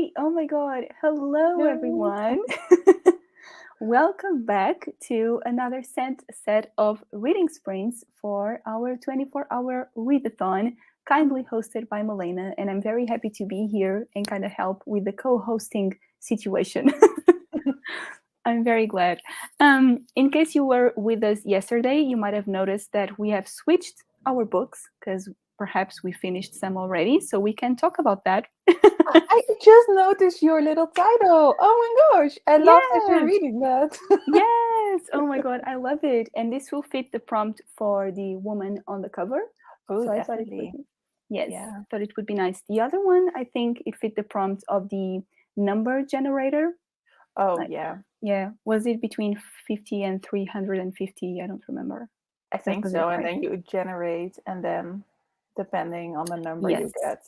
Yay! Oh my God. Hello, Yay. everyone. Welcome back to another set of reading sprints for our 24-hour readathon, kindly hosted by Milena. And I'm very happy to be here and kind of help with the co-hosting situation. I'm very glad. In case you were with us yesterday, you might have noticed that we have switched our books because perhaps we finished some already, so we can talk about that. I just noticed your little title. Oh my gosh, I love that you're Yes. reading that. Yes. Oh my God, I love it. And this will fit the prompt for the woman on the cover. Oh, So I thought it would definitely. be, yes, Yeah. thought it would be nice. The other one, I think it fit the prompt of the number generator. Oh, Like, yeah. yeah, was it between 50 and 350? I don't remember. I That think was it, so. And right? then you generate, and then depending on the number you Yes, get.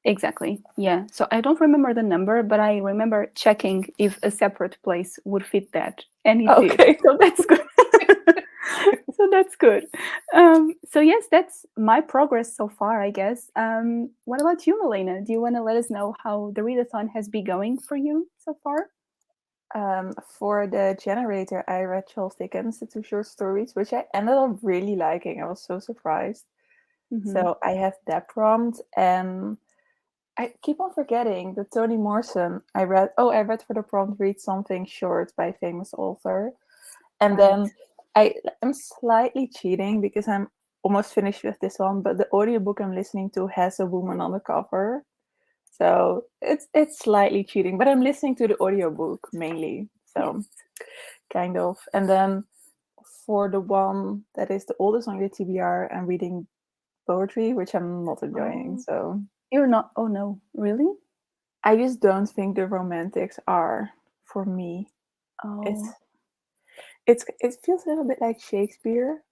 exactly. Yeah. So I don't remember the number, but I remember checking if a separate place would fit that. And it did. Okay. So that's good. So that's good. So yes, that's my progress so far, I guess. What about you, Milena? Do you want to let us know how the readathon has been going for you so far? For the generator, I read Charles Dickens, the two short stories, which I ended up really liking. I was so surprised. Mm-hmm. So I have that prompt, and I keep on forgetting that Toni Morrison. I read for the prompt read something short by a famous author, and Right. then I'm slightly cheating because I'm almost finished with this one, but the audiobook I'm listening to has a woman on the cover, so it's slightly cheating. But I'm listening to the audiobook mainly, Yes. so kind of. And then for the one that is the oldest on the TBR, I'm reading poetry, which I'm not enjoying. Oh, So you're not. Oh no, really? I just don't think the romantics are for me. It's Oh. it feels a little bit like Shakespeare,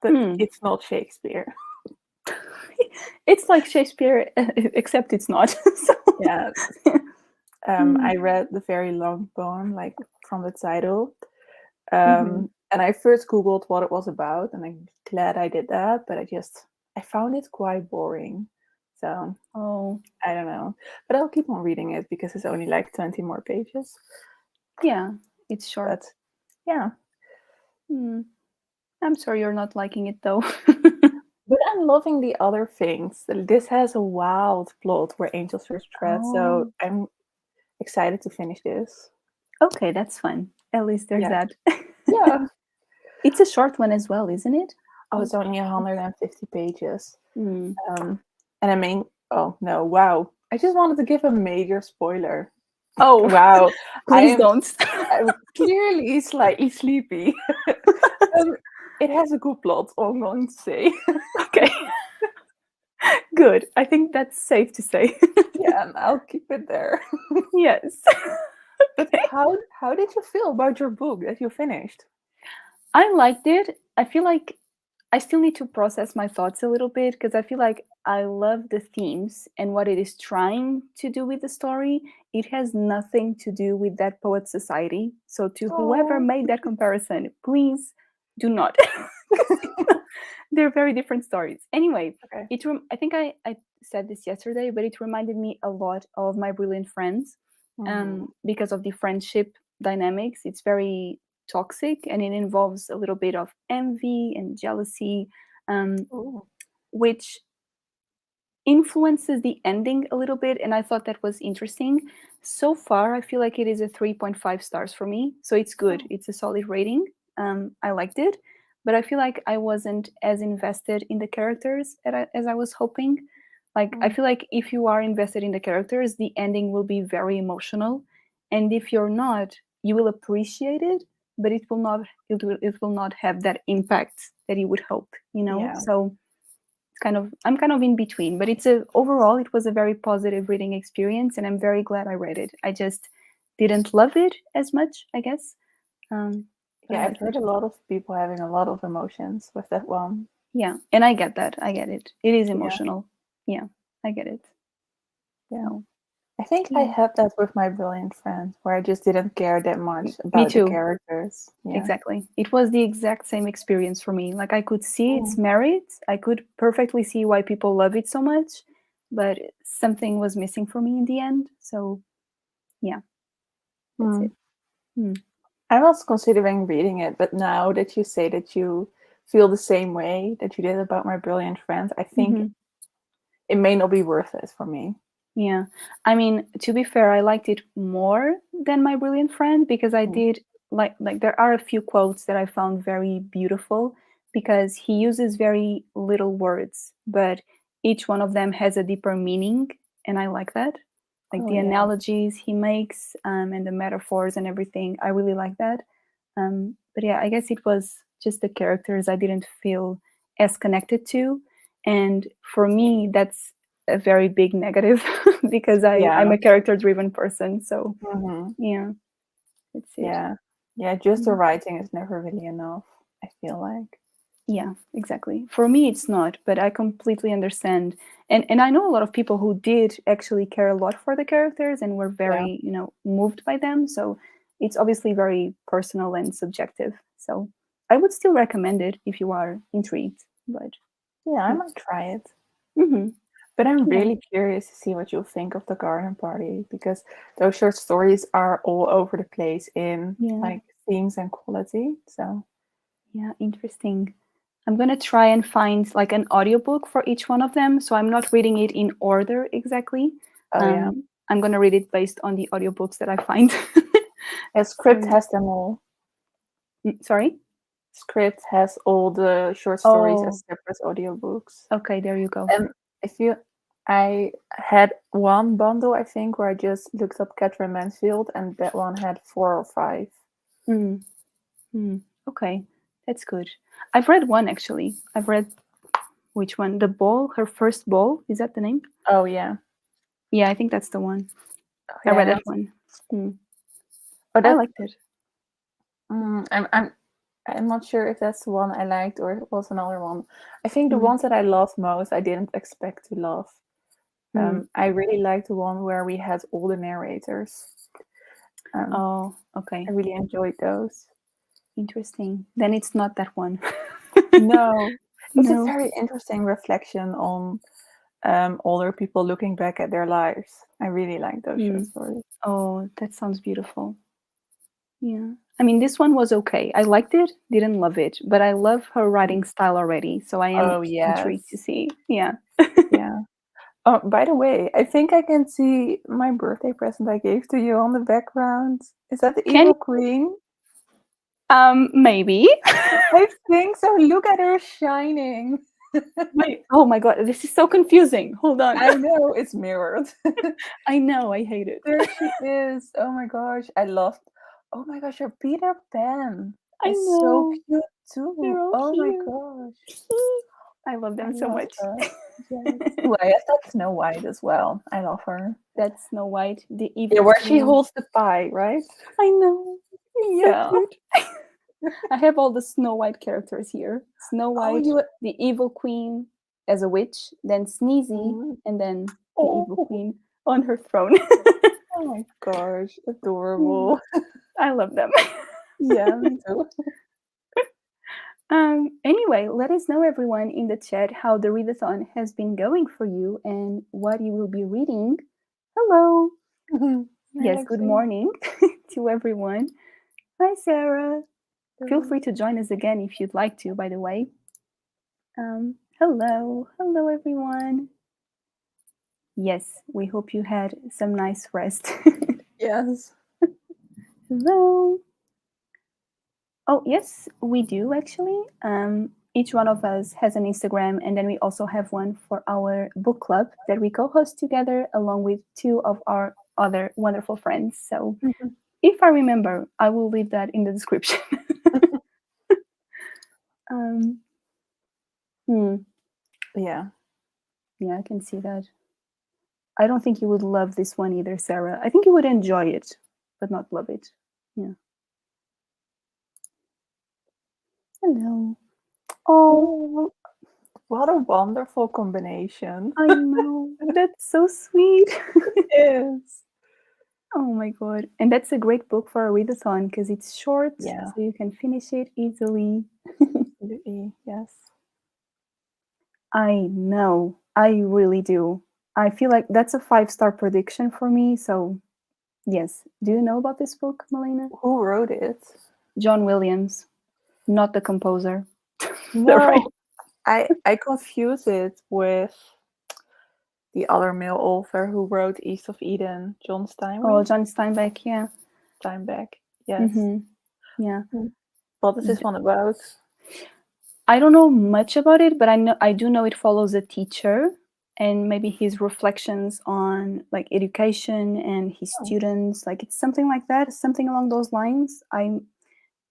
but Hmm. it's not Shakespeare. It's like Shakespeare, except it's not. So. Yeah. Hmm. I read the very long poem, like from the title, Mm-hmm. and I first googled what it was about, and I'm glad I did that. But I found it quite boring. So Oh, I don't know, but I'll keep on reading it because it's only like 20 more pages. yeah. It's short. But yeah, Hmm. I'm sorry you're not liking it though. but I'm loving the other things. This has a wild plot where angels first tread, so Oh, I'm excited to finish this. okay, that's fun. At least there's Yeah, that. yeah. It's a short one as well, isn't it? Oh, Like, it's only 150 pages. hmm. And I mean, oh no, wow! I just wanted to give a major spoiler. Oh, Wow, I please am don't. I'm clearly slightly sleepy. um, it has a good plot. All I'm going to say. Okay, good. I think that's safe to say. Yeah, and I'll keep it there. Yes. But Okay. how did you feel about your book that you finished? I liked it. I feel like I still need to process my thoughts a little bit because I feel like I love the themes and what it is trying to do with the story. It has nothing to do with that poet society. So, to whoever Oh, made that comparison, please do not. 'Cause they're very different stories. Anyway, okay. I think I said this yesterday, but it reminded me a lot of My Brilliant Friends Hmm. because of the friendship dynamics. It's very toxic and it involves a little bit of envy and jealousy, um, Oh. which influences the ending a little bit. And I thought that was interesting. So far, I feel like it is a 3.5 stars for me. So it's good, Oh. it's a solid rating. I liked it, but I feel like I wasn't as invested in the characters as I was hoping. Like, I Hmm. feel like if you are invested in the characters, the ending will be very emotional. And if you're not, you will appreciate it, but it will not have that impact that you would hope, you know? Yeah. So I'm kind of in between, but it's a overall it was a very positive reading experience and I'm very glad I read it. I just didn't love it as much, I guess. But I Yeah, I've liked heard it. a lot of people having a lot of emotions with that one. Yeah, and I get that. I get it. It is Yeah. emotional. Yeah, I get it. Yeah. So, I think I yeah. had that with My Brilliant Friend, where I just didn't care that much Me about the too. characters. Yeah. Exactly. It was the exact same experience for me. Like I could see its Mm. merit. I could perfectly see why people love it so much, but something was missing for me in the end. So, Yeah, that's it. Mm. I was considering reading it, but now that you say that you feel the same way that you did about My Brilliant Friend, I think Mm-hmm. it may not be worth it for me. Yeah. I mean, to be fair, I liked it more than My Brilliant Friend because I Mm. did like there are a few quotes that I found very beautiful because he uses very little words, but each one of them has a deeper meaning, and I like that. Like Oh the yeah. analogies he makes and the metaphors and everything. I really like that. But yeah, I guess it was just the characters I didn't feel as connected to. And for me, that's a very big negative because I'm Yeah. a character driven person. So Hmm. yeah, that's it. Yeah. Yeah, just the Mm. writing is never really enough, I feel like. Yeah, exactly. For me, it's not, but I completely understand. And I know a lot of people who did actually care a lot for the characters and were Yeah. very, moved by them. So it's obviously very personal and subjective. So I would still recommend it if you are intrigued. But Yeah, I yeah. might try it. Hmm. But I'm Yeah. really curious to see what you'll think of the garden party because those short stories are all over the place in Yeah. like themes and quality. So Yeah, interesting. I'm going to try and find like an audiobook for each one of them. So I'm not reading it in order exactly. oh yeah. I'm going to read it based on the audiobooks that I find. Yeah, So, Script has them all. sorry? Script has all the short stories Oh, as separate audiobooks. okay, there you go. And if you I had one bundle I think where I just looked up Catherine Mansfield and that one had 4 or 5. Mm, okay, that's good. I've read one actually. I've read which one? The Ball, her first ball. Is that the name? Oh yeah. Yeah, I think that's the one. Oh, I read yeah. that one. Oh I that liked it. I'm not sure if that's the one I liked or it was another one. I think the Mm, ones that I loved most I didn't expect to love. mm. I really liked the one where we had all the narrators. Oh, okay. I really enjoyed those. Interesting. Then it's not that one. No, it's a No. very interesting reflection on older people looking back at their lives. I really like those short Mm. stories. Oh, that sounds beautiful. Yeah. I mean, this one was okay. I liked it, didn't love it, but I love her writing style already. So I am Oh intrigued to yes, see. Yeah. yeah. Oh, by the way, I think I can see my birthday present I gave to you on the background. Is that the Can Evil you? Queen? Maybe. I think so. Look at her shining. Wait. Oh my God. This is so confusing. Hold on. I know it's mirrored. I know. I hate it. There she is. Oh my gosh, I loved. Oh my gosh, her Peter Pan I is so know. cute They're too. all Oh my cute. gosh, I love I them so love much. her. Yes. Oh, I guess that's Snow White as well. I love her. That's Snow White, the Yeah, evil where she queen. holds the pie, right? I know. It's so Yeah. cute. I have all the Snow White characters here. Snow Oh, White, you. the evil queen as a witch, then Sneezy, Mm. and then the evil Oh, queen on her throne. oh my gosh, Yeah, adorable. I love them. Yeah, me too. Anyway, let us know, everyone, in the chat how the readathon has been going for you and what you will be reading. Hello. Hi, Yes, good Lexie. morning to everyone. Hi, Sarah. Feel free to join us again if you'd like to, by the way. Hello. Hello, everyone. Yes, we hope you had some nice rest. Yes. Hello. Oh, yes, we do actually. Each one of us has an Instagram, and then we also have one for our book club that we co host together along with two of our other wonderful friends. So Mhm. if I remember, I will leave that in the description. um, hmm, Yeah. yeah, I can see that. I don't think you would love this one either, Sarah. I think you would enjoy it, but not love it. Yeah. Hello. Oh, Oh, what a wonderful combination. I know. That's so sweet. It is. Oh my God. And that's a great book for a readathon because it's short, Yeah, so you can finish it easily. absolutely. Yes. I know. I really do. I feel like that's a 5-star prediction for me. So Yes. Do you know about this book, Malena? Who wrote it? John Williams, not the composer. No, I confuse it with the other male author who wrote East of Eden, John Oh, Steinway. John Steinbeck, yeah. Steinbeck, yes. Yeah. What is this one about? I don't know much about it, but I do know it follows a teacher and maybe his reflections on like education and his students. Like it's something like that, something along those lines.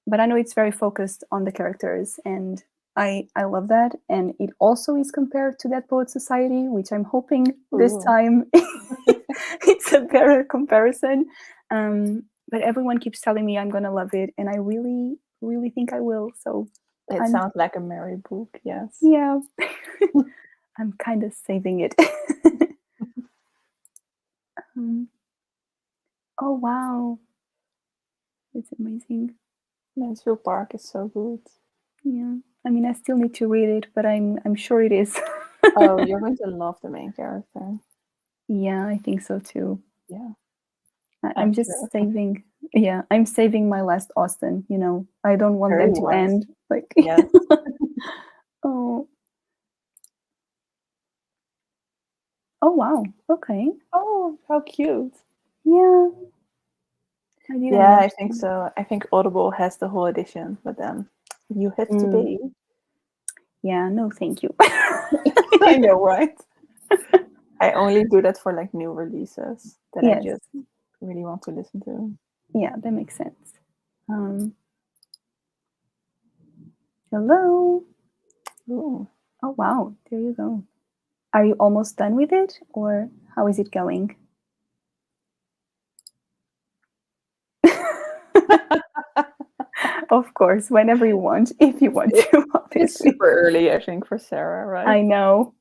But I know it's very focused on the characters, and I love that. And it also is compared to Dead Poets Society, which I'm hoping this Ooh. time it's a better comparison. But everyone keeps telling me I'm gonna love it, and I really, really think I will. So It sounds like a merry book, yes. yeah, I'm kind of saving it. Oh wow, it's amazing. Mansfield Park is so good. Yeah, I mean, I still need to read it, but I'm sure it is. Oh, you're going to love the main character. Yeah, I think so too. Yeah. I'm just sure. saving. Yeah, I'm saving my last Austen. You know, I don't want Very them to wise. end. Like, Yes. oh, oh wow. Okay. Oh, how cute. Yeah. I didn't Yeah, know. I think so. I think Audible has the whole edition, but then you have to pay. Yeah. No, thank you. I know, right? I only do that for like new releases that I Yes. just really want to listen to. Yeah, that makes sense. Hello. Ooh. Oh wow, there you go. Are you almost done with it, or how is it going? Of course, whenever you want, if you want to, It's obviously. super early, I think, for Sarah, right? I know.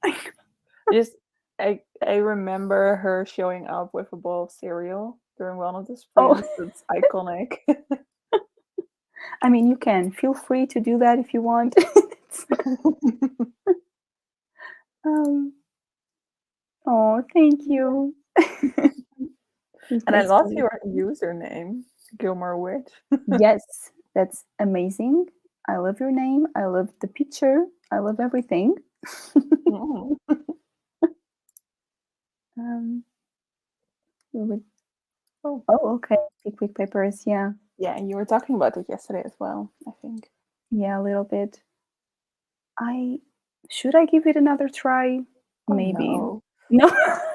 Just I remember her showing up with a bowl of cereal during one of the sprints. That's iconic. I mean, you can feel free to do that if you want. Oh, thank you. And I love your username, Gilmore Witch. Yes, that's amazing. I love your name. I love the picture. I love everything. Mm. Oh, okay. Quick papers. Yeah. Yeah, you were talking about it yesterday as well, I think. Yeah, a little bit. Should I give it another try? Oh, Maybe. no. No.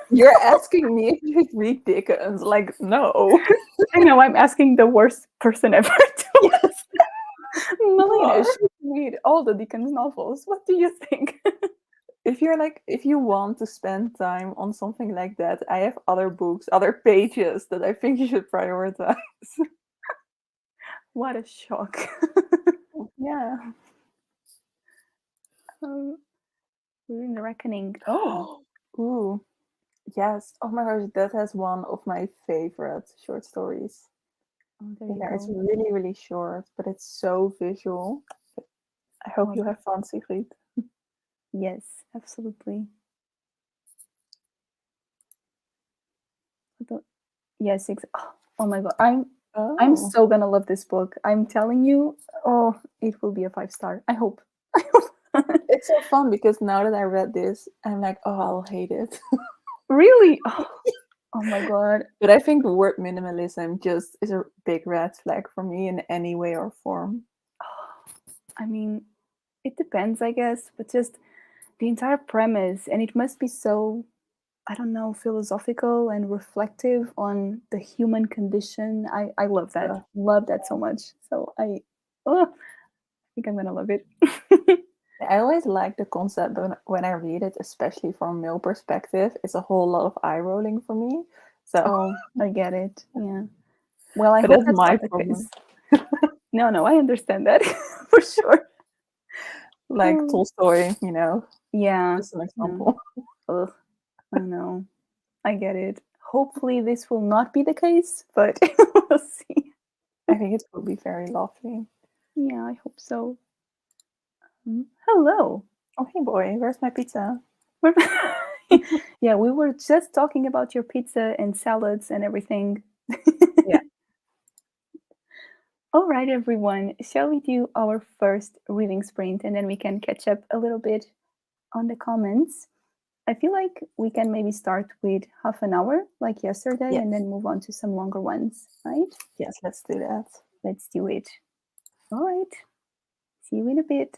You're asking me if you read Dickens. Like, no. I know I'm asking the worst person ever to ask. Malena, should read all the Dickens novels. What do you think? If you want to spend time on something like that, I have other books, other pages that I think you should prioritize. What a shock. Yeah. We're in the reckoning. Oh. Ooh. Yes. Oh my gosh, that has one of my favorite short stories. There you It's go. really, really short, but it's so visual. I hope you have fun, Sigrid. Yes, absolutely. Yes, oh my god. I'm so gonna love this book. I'm telling you, it will be a 5-star. I hope. It's so fun because now that I read this, I'm like, oh, I'll hate it. Really? Oh my god. But I think the word minimalism just is a big red flag for me in any way or form. I mean, it depends, I guess, but just the entire premise, and it must be so, I don't know, philosophical and reflective on the human condition. I love that. Yeah. Love that so much. So I think I'm gonna love it. I always like the concept, but when I read it, especially from a male perspective, it's a whole lot of eye rolling for me. So I get it. Yeah. Well, I but hope that's that's my not the problem. case. No, I understand that for sure. Like Tolstoy, Yeah. just an example. Ugh, I know. I get it. Hopefully this will not be the case, but we'll see. I think it will be very lovely. Yeah, I hope so. Hello. Oh, hey boy, where's my pizza? Yeah, we were just talking about your pizza and salads and everything. Yeah. All right, everyone. Shall we do our first reading sprint and then we can catch up a little bit on the comments? I feel like we can maybe start with half an hour, like yesterday, Yes. and then move on to some longer ones, right? Yes, let's do that. Let's do it. All right. See you in a bit.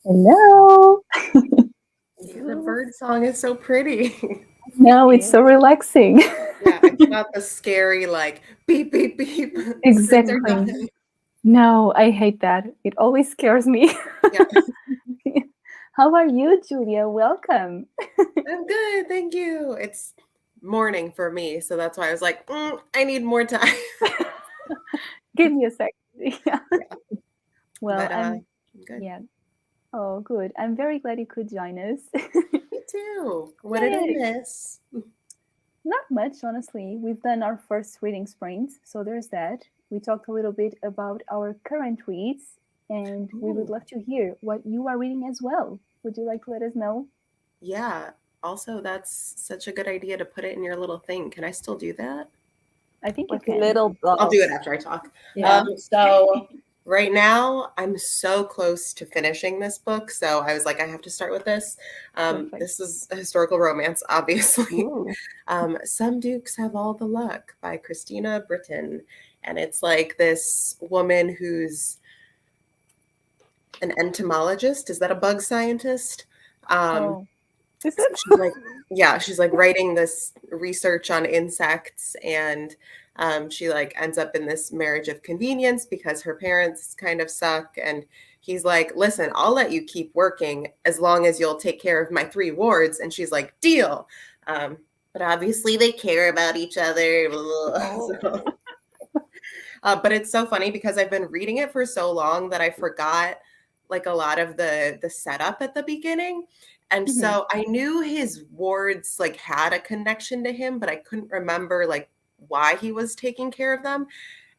Hello. The bird song is so pretty. No, it's so relaxing. Yeah, it's not the scary like beep beep beep. Screens are Exactly. done. No, I hate that. It always scares me. Yeah, How are you, Julia? Welcome. I'm good, thank you. It's morning for me, so that's why I was like, I need more time. Give me a second. Yeah. Yeah, Well, but I'm, I'm good. yeah. Oh, good. I'm very glad you could join us. Me too. What did I Yay. miss? Not much, honestly. We've done our first reading sprint, so there's that. We talked a little bit about our current reads, and we would Ooh, love to hear what you are reading as well. Would you like to let us know? yeah. Also, that's such a good idea to put it in your little thing. Can I still do that? I think you With a can. little I'll do it dot. after I talk. Yeah. So right now I'm so close to finishing this book, so I was like, I have to start with this. Perfect. This is a historical romance, obviously. Ooh. Some Dukes Have All the Luck by Christina Britton, and it's like this woman who's an entomologist. Is that a bug scientist? Um, Oh, is it? she's like yeah, she's like writing this research on insects, and she like ends up in this marriage of convenience because her parents kind of suck, and he's like, listen, I'll let you keep working as long as you'll take care of my 3 wards, and she's like, deal. But obviously they care about each other. Oh. So, but it's so funny because I've been reading it for so long that I forgot like a lot of the setup at the beginning. And Mhm. so I knew his wards like had a connection to him, but I couldn't remember like why he was taking care of them.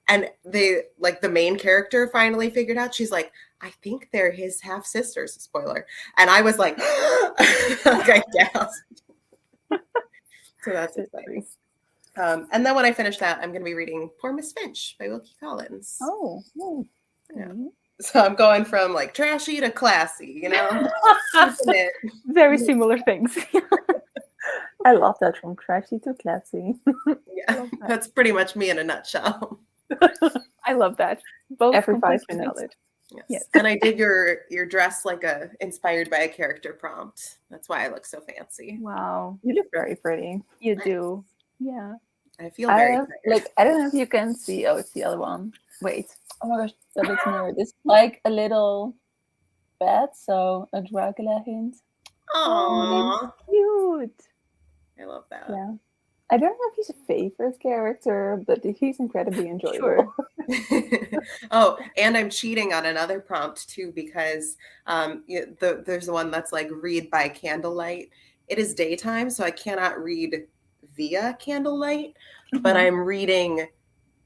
And they like the main character finally figured out, she's like, I think they're his half sisters, spoiler. And I was like, like I gasped. So that's exciting. Sisters. And then when I finish that, I'm going to be reading Poor Miss Finch by Wilkie Collins. Oh, Yeah. okay. So I'm going from like trashy to classy, you know? Keeping it. Very similar things. I love that, from trashy to classy. Yeah, Love that. that's pretty much me in a nutshell. I love that. Both Every 5 completely minutes. valid. Yes. Yes. And I did your dress like a inspired by a character prompt. That's why I look so fancy. Wow, You look very pretty. you do. Yeah. I feel I very have, tired. like, I don't know if you can see. Oh, it's the other one. Wait. Oh my gosh, that looks mirrored. It's like a little bed, so a Dracula hint. Oh, Aww. that's cute. I love that. Yeah. I don't know if he's a favorite character, but he's incredibly enjoyable. Sure. Oh, and I'm cheating on another prompt too because there's the one that's like read by candlelight. It is daytime, so I cannot read via candlelight, but Mhm. I'm reading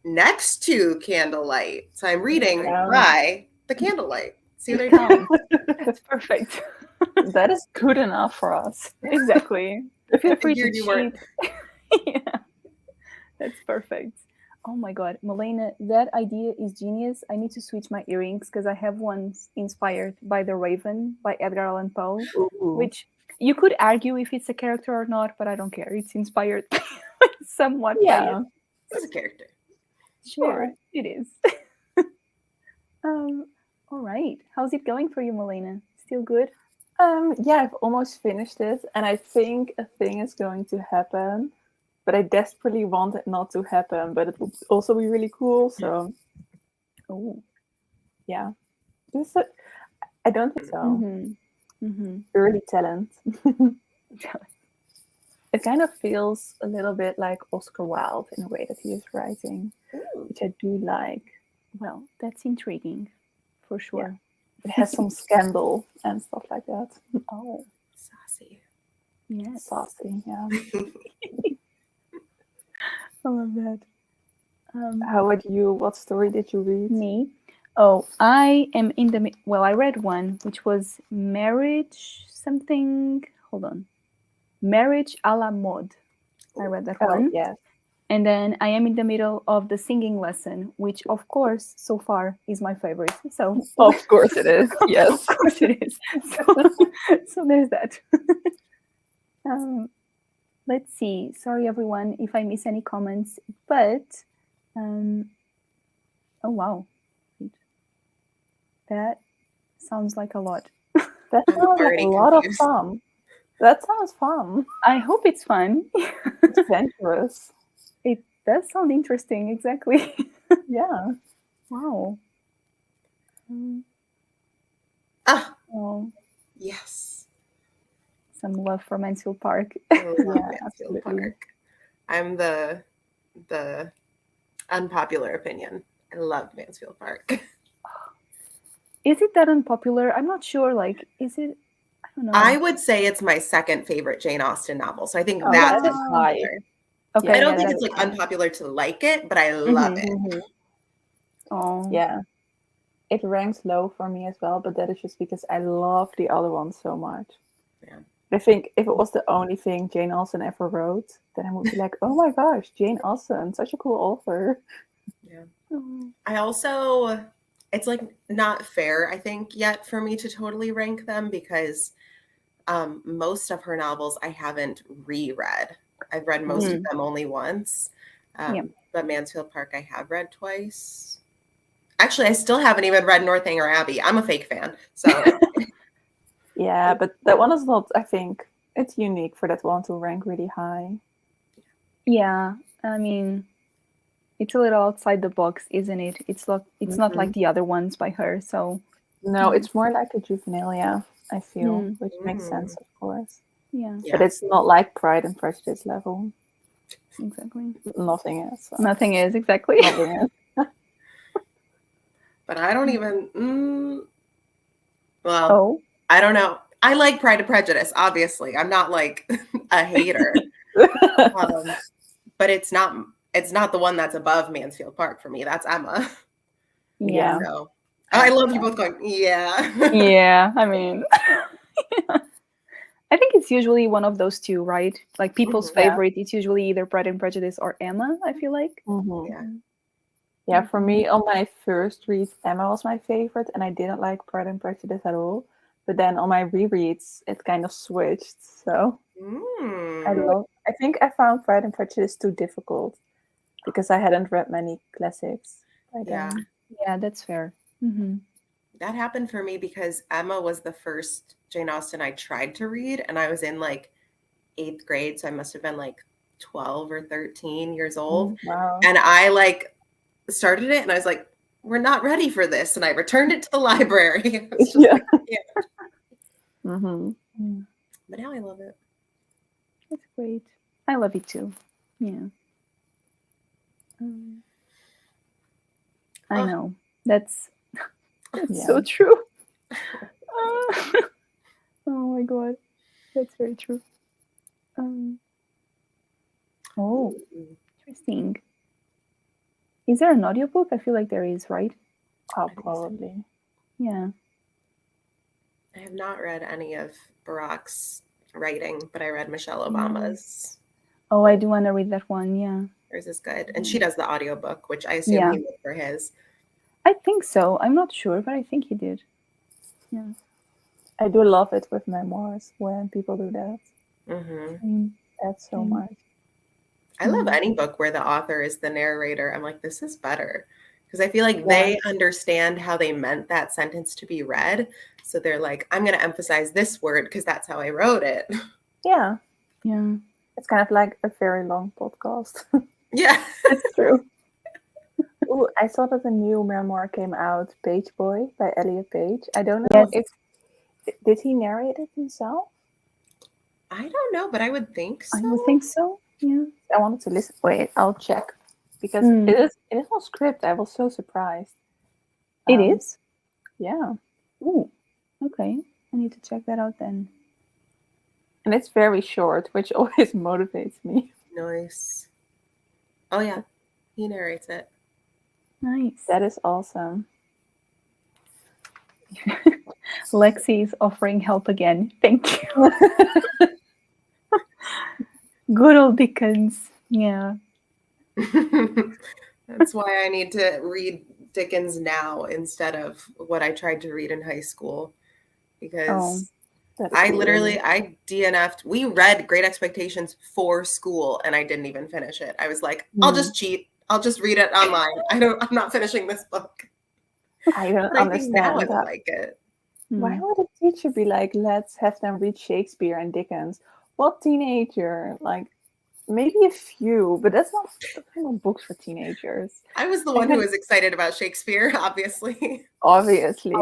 next to candlelight. So I'm reading Counts. by the candlelight. See what I It did? counts. That's perfect. That is good enough for us. Exactly. Feel I free to figured you weren't. cheat. Yeah, that's perfect. Oh my god, Milena, that idea is genius. I need to switch my earrings because I have ones inspired by The Raven by Edgar Allan Poe, Ooh. which you could argue if it's a character or not, but I don't care. It's inspired somewhat by it. Yeah, It's a character. Yeah, sure. it is. um, all right. How's it going for you, Milena? Still good? Yeah, I've almost finished it, and I think a thing is going to happen, but I desperately want it not to happen, but it would also be really cool. So Oh. yeah, This is- I don't think so. Mm-hmm. Mm-hmm. Early talent. It kind of feels a little bit like Oscar Wilde in a way that he is writing, Ooh, which I do like. Well, that's intriguing, for sure. It has some scandal and stuff like that. Oh, saucy. yes. Saucy, yeah. I love that. How about you? What story did you read? Me? Oh, I am in the well. I read one which was marriage something. Hold on, marriage a la mode. I read that Oh, one, yeah. and then I am in the middle of the singing lesson, which of course so far is my favorite. So Of course it is. Yes. of course it is. So there's that. Let's see. Sorry everyone if I miss any comments, but oh wow, that sounds like a lot. That I'm sounds like a already lot of confused. fun. That sounds fun. I hope it's fun. It's adventurous. It does sound interesting, exactly. Yeah. Wow. Ah, Oh, yes. some love for Mansfield Park. I love Yeah, Mansfield absolutely. Park. I'm the unpopular opinion. I love Mansfield Park. Is it that unpopular? I'm not sure. Like, is it? I don't know. I would say it's my second favorite Jane Austen novel. So I think Oh, that's that is high. unpopular. Okay, I don't yeah, think that it's is like fine. unpopular to like it, but I love it. Mhm. Oh, Yeah. It ranks low for me as well, but that is just because I love the other one so much. Yeah. I think if it was the only thing Jane Austen ever wrote, then I would be like, oh my gosh, Jane Austen, such a cool author. Yeah. Oh. I also, it's like not fair, I think, yet for me to totally rank them because most of her novels I haven't reread. I've read most of them only once. Yeah. But Mansfield Park I have read twice. Actually, I still haven't even read Northanger Abbey. I'm a fake fan. So Yeah, but that one is not, I think, it's unique for that one to rank really high. Yeah, I mean, it's a little outside the box, isn't it? It's not like the other ones by her. So No, it's more like a juvenilia, I feel, Mm. which makes sense, of course. yeah, But it's not like Pride and Prejudice level. exactly. Nothing is. So. Nothing is exactly. Nothing is. but I don't even well, Oh, I don't know. I like Pride and Prejudice, obviously. I'm not like a hater. But it's not the one that's above Mansfield Park for me. That's Emma. yeah. So I love you both going, yeah. Yeah, I mean, I think it's usually one of those two, right? Like people's Mhm. Yeah. favorite, it's usually either Pride and Prejudice or Emma, I feel like. Mhm. Yeah. Yeah, for me, on my first read, Emma was my favorite, and I didn't like Pride and Prejudice at all. But then on my rereads, it kind of switched. So I think I found Pride and Prejudice too difficult because I hadn't read many classics by Yeah. then. Yeah, that's fair. Mm-hmm. That happened for me because Emma was the first Jane Austen I tried to read, and I was in like 8th grade, so I must have been like 12 or 13 years old. Wow. And I like started it, and I was like, "We're not ready for this," and I returned it to the library. It's just Yeah. like, yeah. Mm-hmm. But now I love it. That's great. I love it too. Yeah. I know. That's Yeah. so true. Oh my god. That's very true. Oh, interesting. Is there an audiobook? I feel like there is, right? Oh, think so. probably. Yeah. I have not read any of Barack's writing, but I read Michelle Obama's. Oh, I do want to read that one. Yeah. Hers is good. And she does the audiobook, which I assume Yeah. he did for his. I think so. I'm not sure, but I think he did. Yeah. I do love it with memoirs when people do that. Mm-hmm. That's so much. I love any book where the author is the narrator. I'm like, this is better. Because I feel like they understand how they meant that sentence to be read. So they're like, I'm going to emphasize this word because that's how I wrote it. Yeah. Yeah. It's kind of like a very long podcast. Yeah. It's true. Ooh, I saw that a new memoir came out, Page Boy by Elliot Page. I don't know if did he narrate it himself? I don't know, but I would think so. I would think so. Yeah. I wanted to listen. Wait, I'll check. Because it is on script. I was so surprised. It is? Yeah. Ooh. Okay. I need to check that out then. And it's very short, which always motivates me. Nice. Oh, yeah. He narrates it. Nice. That is awesome. Lexie is offering help again. Thank you. Good old Dickens. Yeah. That's why I need to read Dickens now instead of what I tried to read in high school. Because I DNF'd. We read Great Expectations for school and I didn't even finish it. I was like, I'll just cheat. I'll just read it online. I'm not finishing this book. I don't but I think now I understand would like it. Why would a teacher be like, let's have them read Shakespeare and Dickens? What teenager? Like, maybe a few, but that's not books for teenagers. I was the one who was excited about Shakespeare, obviously. Obviously.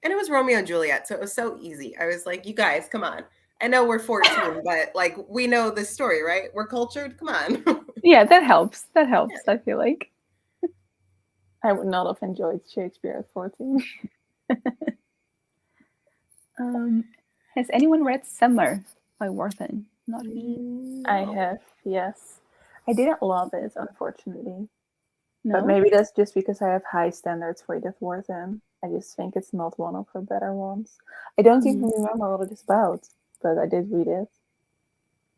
And it was Romeo and Juliet, so it was so easy. I was like, you guys, come on. I know we're 14, but like we know this story, right? We're cultured. Come on. Yeah, that helps. That helps, I feel like. I would not have enjoyed Shakespeare at 14. Has anyone read Summer by Worthen? Not me. I have, yes. I didn't love it, unfortunately. No? But maybe that's just because I have high standards for Edith Wharton. I just think it's not one of her better ones. I don't even remember what it is about, but I did read it.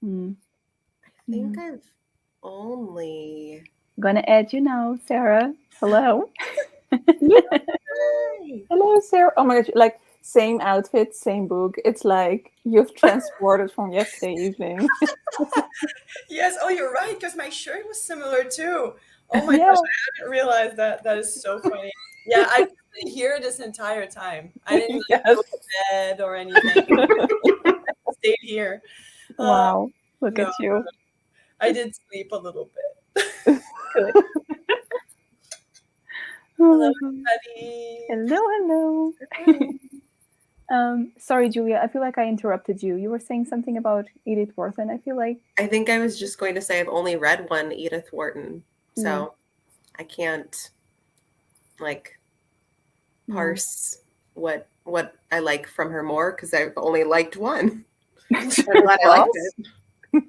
I think I've only... Gonna add you now, Sarah. Hello. Hello, Sarah. Oh my gosh, like same outfit, same book. It's like you've transported from yesterday evening. Yes. Oh, you're right, because my shirt was similar too. Oh my gosh, I hadn't realized that. That is so funny. Yeah, I've been here this entire time. I didn't go to bed or anything. I stayed here. Wow. Look at you. I did sleep a little bit. Good. Hello, everybody. Hello. Sorry, Julia. I feel like I interrupted you. You were saying something about Edith Wharton. I feel like I think I was just going to say I've only read one Edith Wharton, so I can't like parse what I like from her more because I've only liked one. I'm glad I liked it.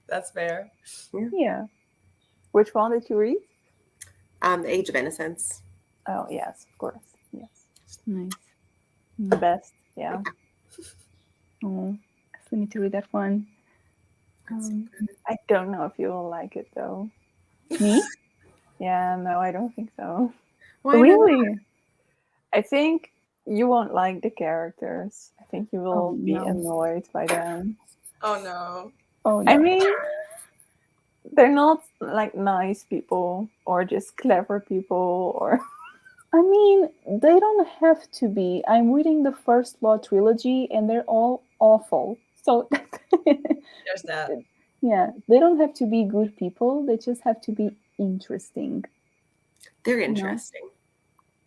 That's fair. Yeah. Which one did you read? The Age of Innocence. Oh, yes, of course. Yes. Nice. The best, yeah. Oh, I still need to read that one. I don't know if you will like it, though. Me? Yeah, no, I don't think so. Why Really? not? I think you won't like the characters. I think you will be annoyed by them. Oh no. Oh, no. I mean, they're not like nice people or just clever people or... I mean, they don't have to be. I'm reading the first Law trilogy and they're all awful. So There's that. Yeah, they don't have to be good people. They just have to be interesting. They're interesting.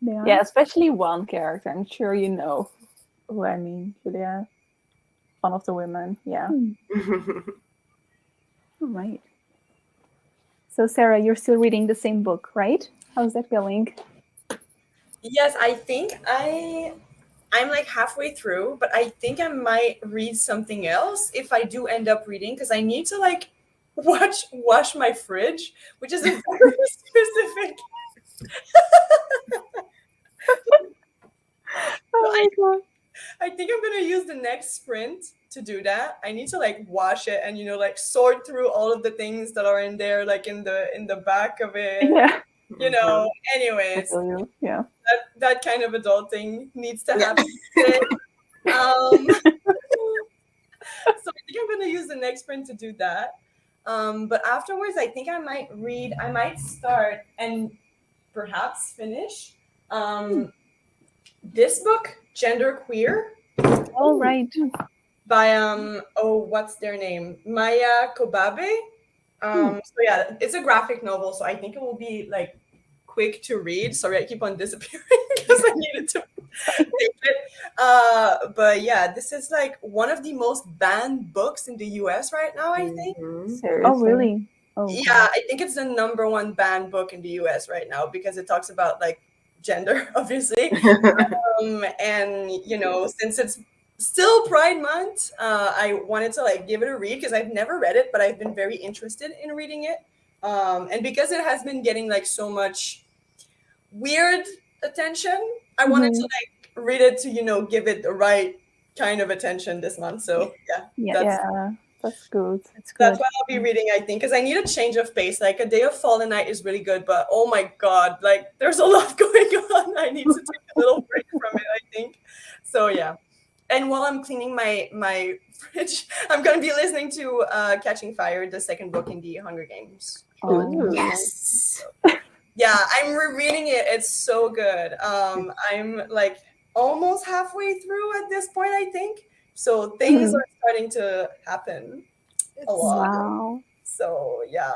They are? Yeah, especially one character. I'm sure you know who I mean, Julia. One of the women, yeah. All right. So, Sarah, you're still reading the same book, right? How's that going? Yes, I think I'm like halfway through, but I think I might read something else if I do end up reading, because I need to like wash my fridge, which is a very specific. I think I'm gonna use the next sprint to do that. I need to like wash it and like sort through all of the things that are in there, like in the back of it. Yeah. Anyways, Yeah. that kind of adult thing needs to happen. So I think I'm gonna use the next sprint to do that. But afterwards, I think I might start and perhaps finish this book, Gender Queer. All right. By what's their name? Maya Kobabe. So yeah, it's a graphic novel, so I think it will be like quick to read. Sorry, I keep on disappearing because I needed to take it. But yeah, this is like one of the most banned books in the US right now, I think. Seriously. Oh, really? Oh, Yeah, I think it's the #1 banned book in the US right now because it talks about like gender, obviously. And since it's still Pride Month, I wanted to like give it a read because I've never read it, but I've been very interested in reading it. And because it has been getting like so much weird attention, I wanted to like read it to give it the right kind of attention this month. So that's good. That's what I'll be reading, I think, because I need a change of pace. Like A Day of Fallen Night is really good, but oh my god, like there's a lot going on. I need to take a little break from it, I think. So yeah. And while I'm cleaning my fridge, I'm going to be listening to Catching Fire, the second book in the Hunger Games. Oh, yes. Yeah, I'm rereading it. It's so good. I'm like almost halfway through at this point, I think. So things are starting to happen a lot. Wow. So yeah,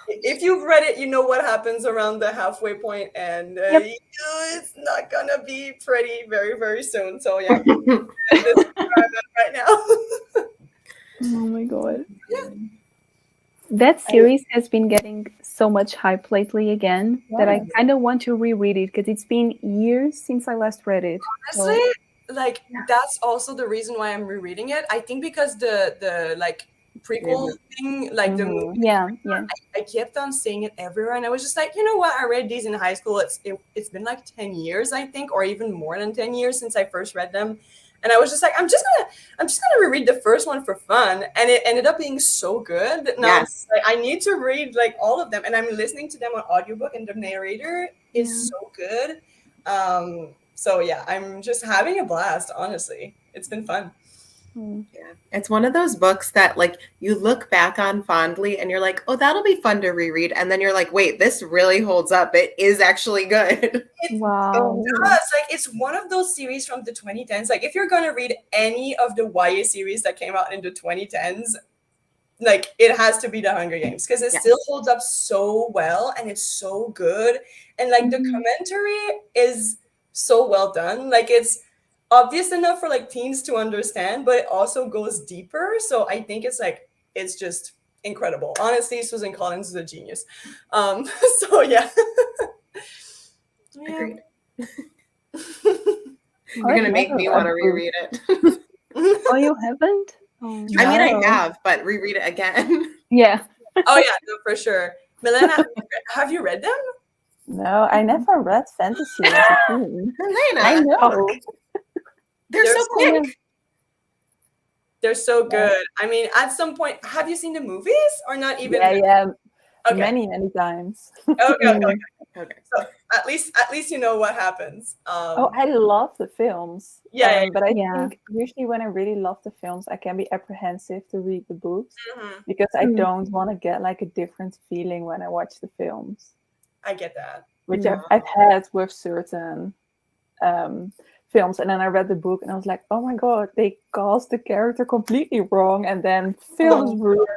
if you've read it, you know what happens around the halfway point, and it's not gonna be pretty very, very soon. So yeah, this is where I'm at right now. Oh my god. That series has been getting so much hype lately again that I kind of want to reread it because it's been years since I last read it. Honestly, like that's also the reason why I'm rereading it. I think because the like prequel thing, like the movie, Yeah. I kept on seeing it everywhere, and I was just like, you know what? I read these in high school. It's been like 10 years, I think, or even more than 10 years since I first read them. And I was just like, I'm just gonna reread the first one for fun, and it ended up being so good. Now like, I need to read like all of them, and I'm listening to them on audiobook, and the narrator is so good. So yeah, I'm just having a blast. Honestly, it's been fun. Yeah, it's one of those books that like you look back on fondly and you're like, oh, that'll be fun to reread. And then you're like, wait, this really holds up. It is actually good. Wow. It does. Like it's one of those series from the 2010s. Like if you're gonna read any of the YA series that came out in the 2010s, like it has to be the Hunger Games because it still holds up so well and it's so good. And like the commentary is so well done. Like it's obvious enough for like teens to understand, but it also goes deeper. So I think it's just incredible. Honestly, Susan Collins is a genius. So yeah. Agreed. You're gonna make me want to reread it. Oh, you haven't? Oh, I mean, I have, but reread it again. Yeah. Oh yeah, no, for sure. Milena, have you read them? No, I never read fantasy as a teen. Milena, I know. They're so quick. They're so good. I mean, at some point, have you seen the movies or not even? Yeah. Okay. Many times. Okay. So at least you know what happens. I love the films. Yeah, but I think usually when I really love the films, I can be apprehensive to read the books because I don't want to get like a different feeling when I watch the films. I get that. Which I've had with certain films, and then I read the book and I was like, oh my god, they cast the character completely wrong, and then films ruined.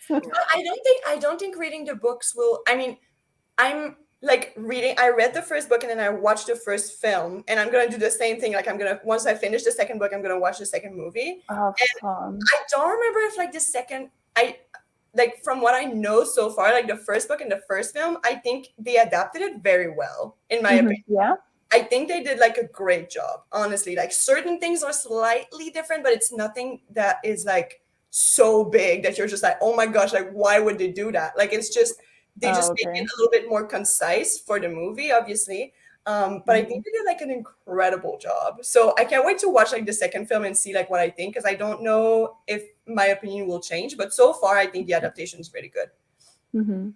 I don't think reading the books will. I mean, I'm like reading. I read the first book and then I watched the first film, and I'm gonna do the same thing. Like once I finish the second book, I'm gonna watch the second movie. Oh, fun. I don't remember if like the second. Like from what I know so far, like the first book and the first film, I think they adapted it very well, in my opinion. Yeah. I think they did like a great job, honestly. Like certain things are slightly different, but it's nothing that is like so big that you're just like, oh my gosh, like why would they do that? Like it's just they just make it a little bit more concise for the movie, obviously. But I think they did like an incredible job. So I can't wait to watch like the second film and see like what I think, because I don't know if my opinion will change. But so far, I think the adaptation is really good. We're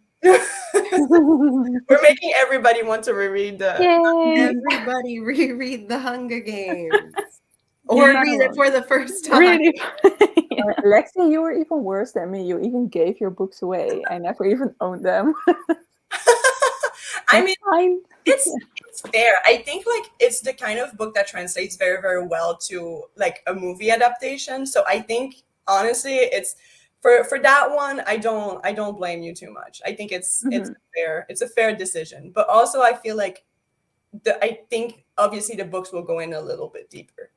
making everybody want to reread Everybody reread the Hunger Games. Or read it for the first time. Really? Lexie, you were even worse than me. You even gave your books away. I never even owned them. I mean, it's fair. I think like it's the kind of book that translates very, very well to like a movie adaptation. So I think honestly, it's for that one. I don't blame you too much. I think it's a fair decision. But also, I feel like I think obviously the books will go in a little bit deeper.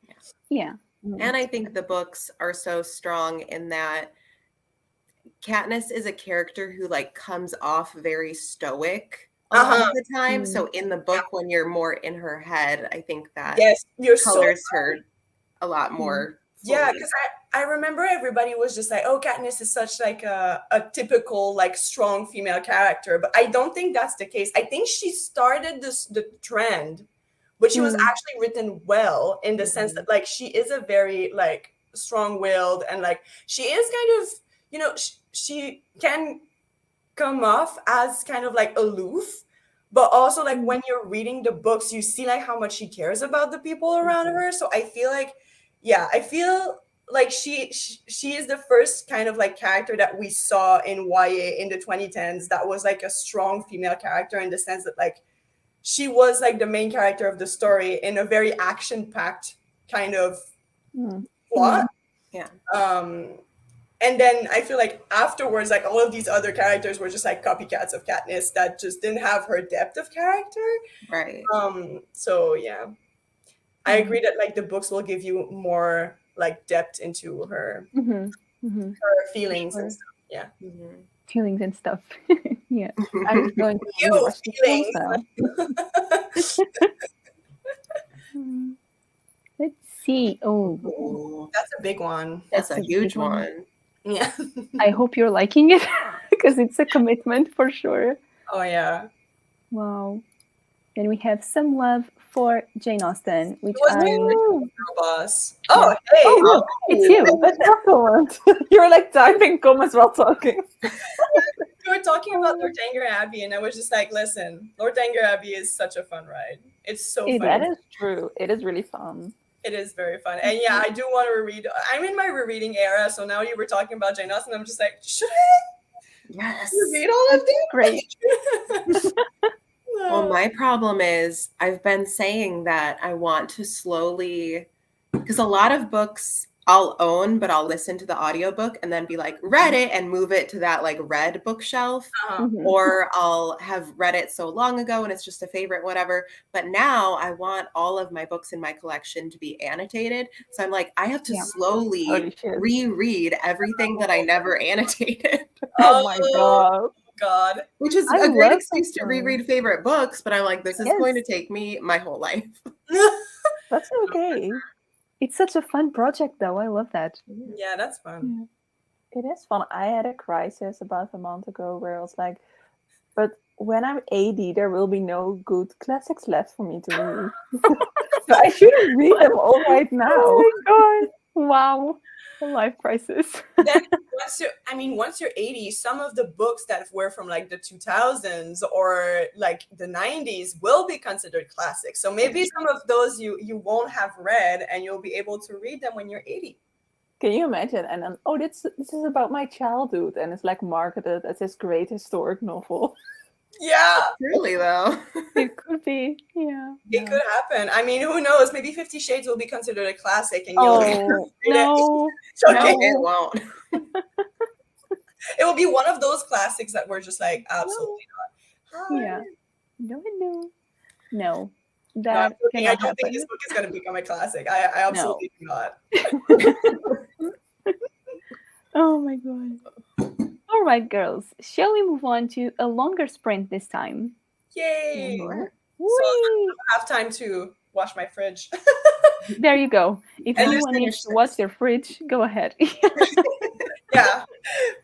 Yeah. And I think the books are so strong in that Katniss is a character who like comes off very stoic a lot of the time. So in the book, when you're more in her head, I think that colors her a lot more. Yeah, because I remember everybody was just like, oh, Katniss is such like a typical like strong female character, but I don't think that's the case. I think she started the trend, but she was actually written well in the sense that like she is a very like strong-willed, and like she is kind of, you know, she can come off as kind of like aloof, but also like when you're reading the books, you see like how much she cares about the people around her. So I feel like, I feel like she is the first kind of like character that we saw in YA in the 2010s that was like a strong female character, in the sense that like she was like the main character of the story in a very action-packed kind of plot. Yeah. And then I feel like afterwards, like all of these other characters were just like copycats of Katniss that just didn't have her depth of character. Right. So yeah, I agree that like the books will give you more like depth into her feelings and stuff. Yeah. Feelings and stuff. Yeah. I'm going to You rewatch the films feelings. now. Let's see. Oh, Ooh, That's a big one. that's a big huge one. Yeah. I hope you're liking it because it's a commitment for sure. Oh yeah. Wow. Then we have some love for Jane Austen, which It was I Girl Boss. Oh, Yeah. hey. Oh, look, it's you. That's excellent. You're like typing comments while talking. We were talking about Lord Anger Abbey, and I was just like, listen, Lord Anger Abbey is such a fun ride. It's so fun. That is true. It is really fun. It is very fun. And yeah, I do want to reread. I'm in my rereading era, so now you were talking about Jane Austen, I'm just like, should I Yes. read all of these? Great. Well, my problem is I've been saying that I want to slowly, because a lot of books I'll own, but I'll listen to the audiobook and then be like, read it and move it to that like read bookshelf. Or I'll have read it so long ago and it's just a favorite, whatever. But now I want all of my books in my collection to be annotated. So I'm like, I have to slowly Holy shit. reread everything that I never annotated. Oh my god. God. Which is I a great love excuse to that reread favorite books, but I'm like, this is going to take me my whole life. That's okay. It's such a fun project, though. I love that. Yeah, that's fun. It is fun. I had a crisis about a month ago where I was like, but when I'm 80, there will be no good classics left for me to read. So I shouldn't read them all right now. Oh my god! Wow, a life crisis. Then once you're 80, some of the books that were from like the 2000s or like the 90s will be considered classics. So maybe some of those you won't have read and you'll be able to read them when you're 80. Can you imagine? And then, oh, this is about my childhood, and it's like marketed as this great historic novel. Yeah, Really though. It could be, yeah. it could happen. I mean, who knows? Maybe 50 Shades will be considered a classic, and Oh read no! it. Okay. No, it won't. It will be one of those classics that we're just like absolutely not. Hi. Yeah. No. No, That I'm joking. I cannot don't think happen. this book is going to become a classic. I absolutely do not. Oh my god. All right, girls. Shall we move on to a longer sprint this time? Yay! Sure. So I have time to wash my fridge. There you go. If And anyone needs to wash their fridge, go ahead. Yeah,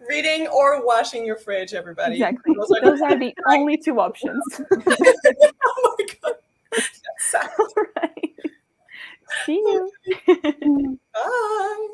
reading or washing your fridge, everybody. Exactly. Those are the only two options. Oh my god, that's sad. All right. See you. Bye.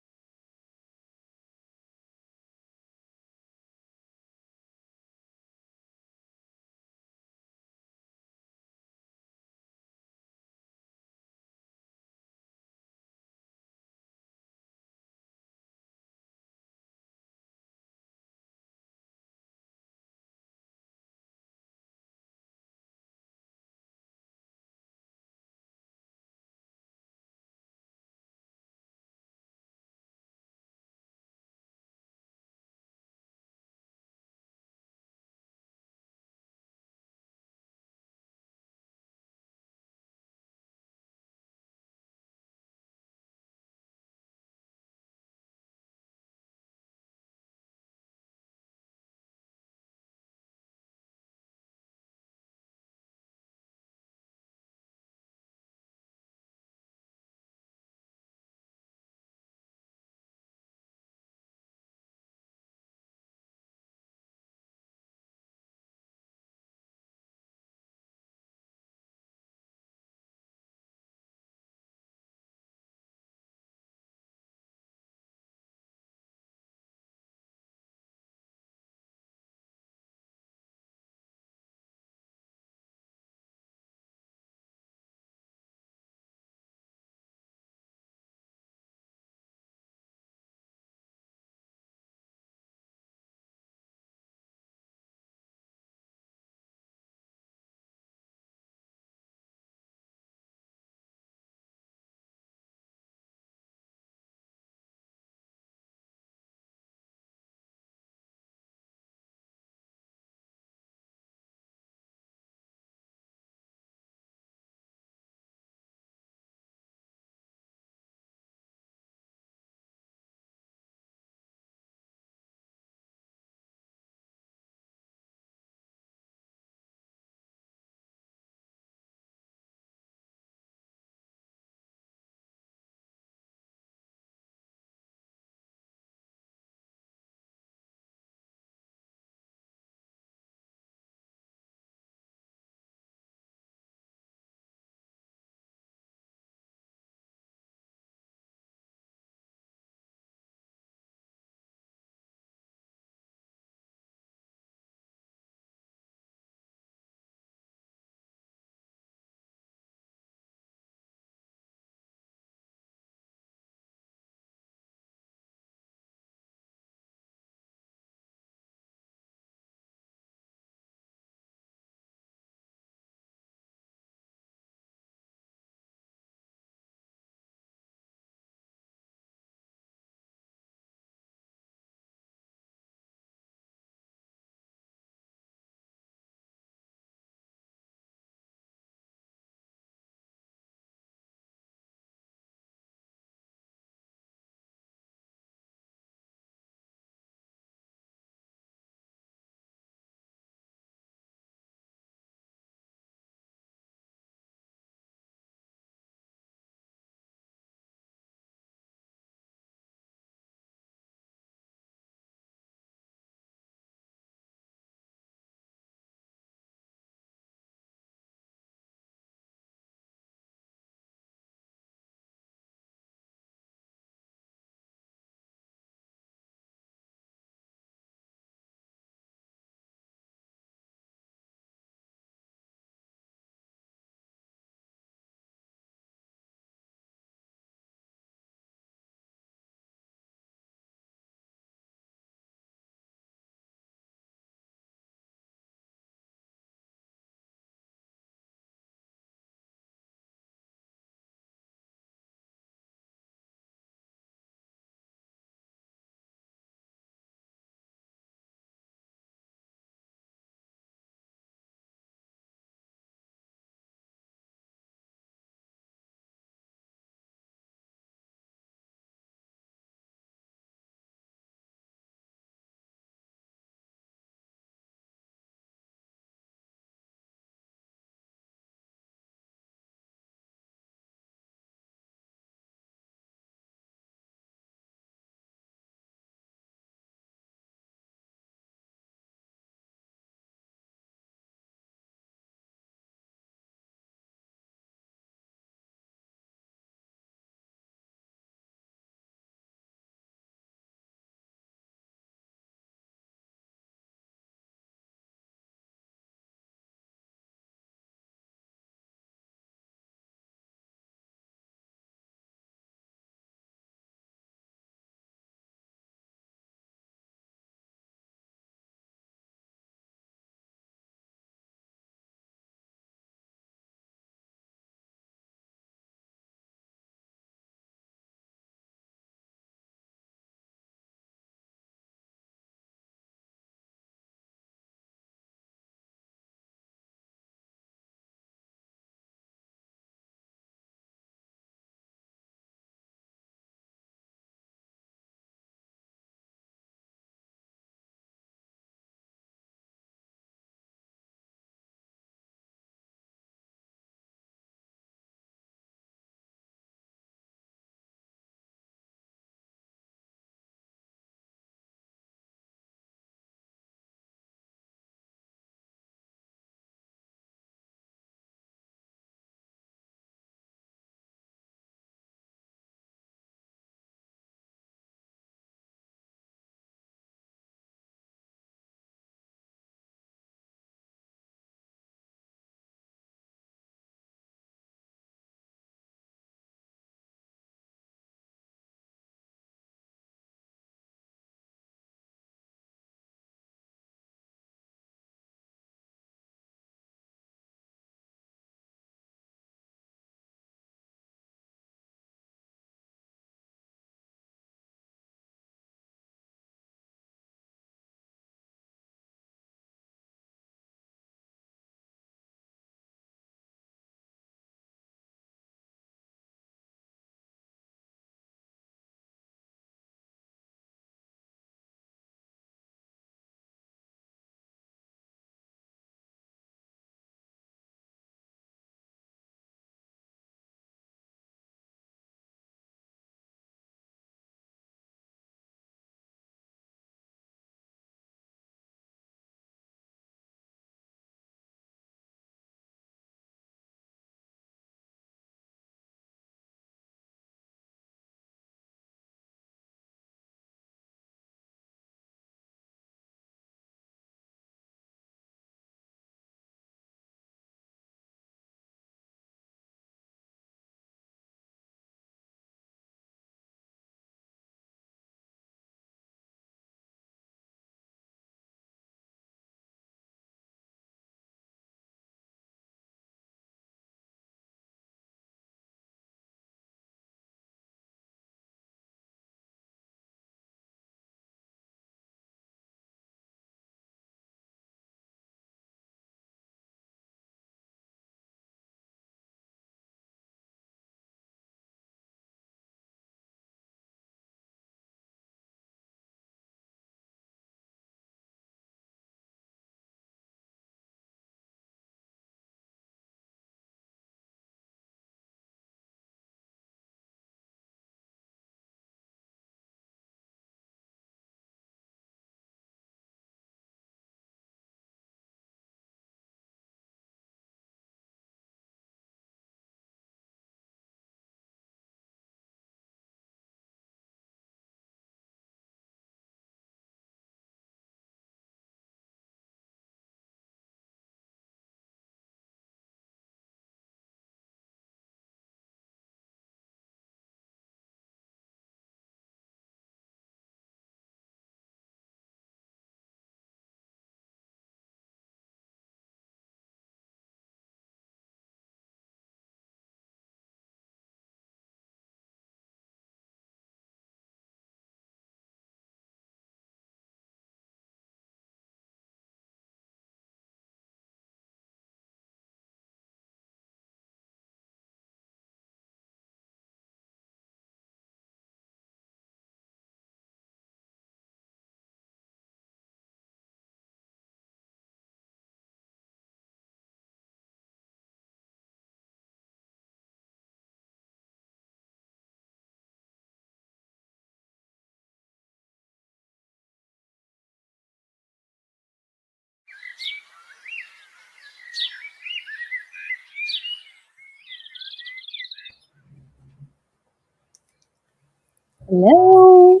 Hello.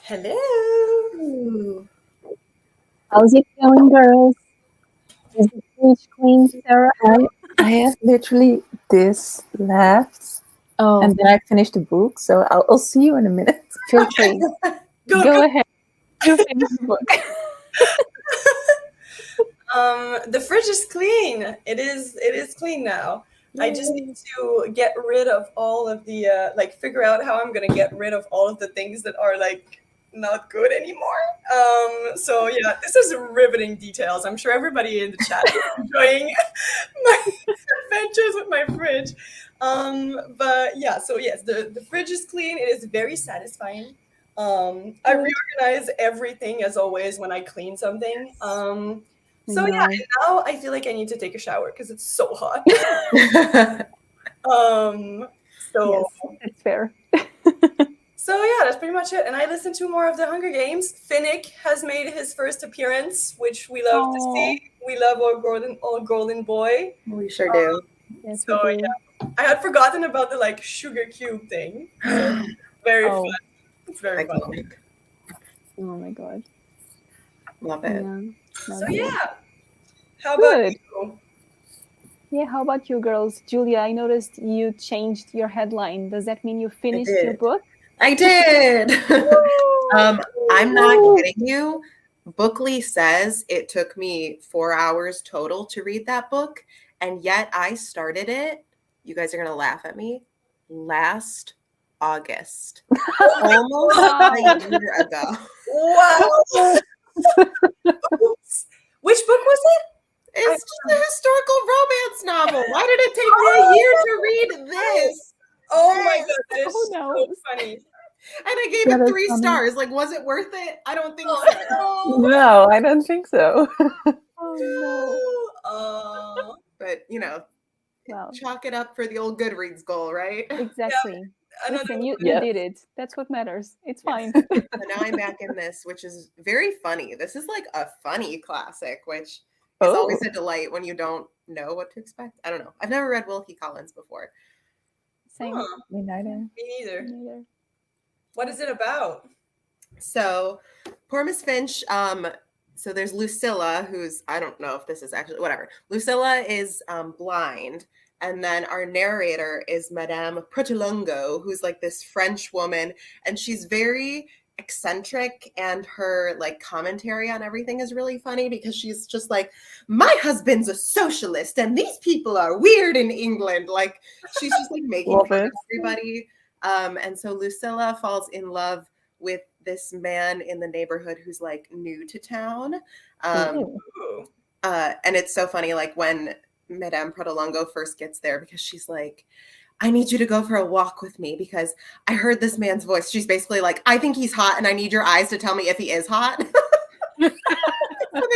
Hello. Ooh. How's it going, girls? Is the fridge clean, Sarah? I have literally this left, Oh, and then I finished the book. So I'll see you in a minute. feel free. Go ahead. You finish the book. The fridge is clean. It is clean now. I just need to get rid of all of the figure out how I'm gonna get rid of all of the things that are like not good anymore. So yeah, this is riveting details. I'm sure everybody in the chat is enjoying my adventures with my fridge. But yeah, so yes, the fridge is clean. It is very satisfying. I reorganize everything as always when I clean something. So yeah, and now I feel like I need to take a shower because it's so hot. So Yes, that's fair. so yeah, that's pretty much it. And I listened to more of the Hunger Games. Finnick has made his first appearance, which we love to see. We love our golden boy. We sure do. Yes, So we do. yeah, I had forgotten about the like sugar cube thing. So very Oh. fun. It's very fun. Iconic. Oh my god. Love it. Yeah. So yeah, how about Good. you? Yeah, how about you girls? Julia, I noticed you changed your headline. Does that mean you finished your did. book? I did. I'm not kidding you. Bookly says it took me 4 hours total to read that book, and yet I started it. You guys are gonna laugh at me. Last August, almost a year ago. Wow. Oops. Which book was it? It's just a historical romance novel. Why did it take me a year to read this? Oh my god, that is Oh, no. so funny. And I gave That it is 3 funny. stars. Like, was it worth it? I don't think so. Oh No, I don't think so. Oh no. But, you know, no. Wow. chalk it up for the old Goodreads goal, right? Exactly. Another Listen, you Yes. did it. That's what matters. It's fine. So now I'm back in this, which is very funny. This is like a funny classic, which is always a delight when you don't know what to expect. I don't know. I've never read Wilkie Collins before. Same. Huh, Me neither. me neither. Neither. What is it about? So poor Miss Finch, so there's Lucilla, who's, I don't know if this is actually, whatever. Lucilla is blind. And then our narrator is Madame Protolongo, who's like this French woman. And she's very eccentric, and her like commentary on everything is really funny because she's just like, my husband's a socialist and these people are weird in England. Like she's just like making Love fun it. of everybody. And so Lucilla falls in love with this man in the neighborhood who's like new to town. Ooh. And it's so funny, like when Madame Protolongo first gets there, because she's like, I need you to go for a walk with me because I heard this man's voice. She's basically like, I think he's hot and I need your eyes to tell me if he is hot. So they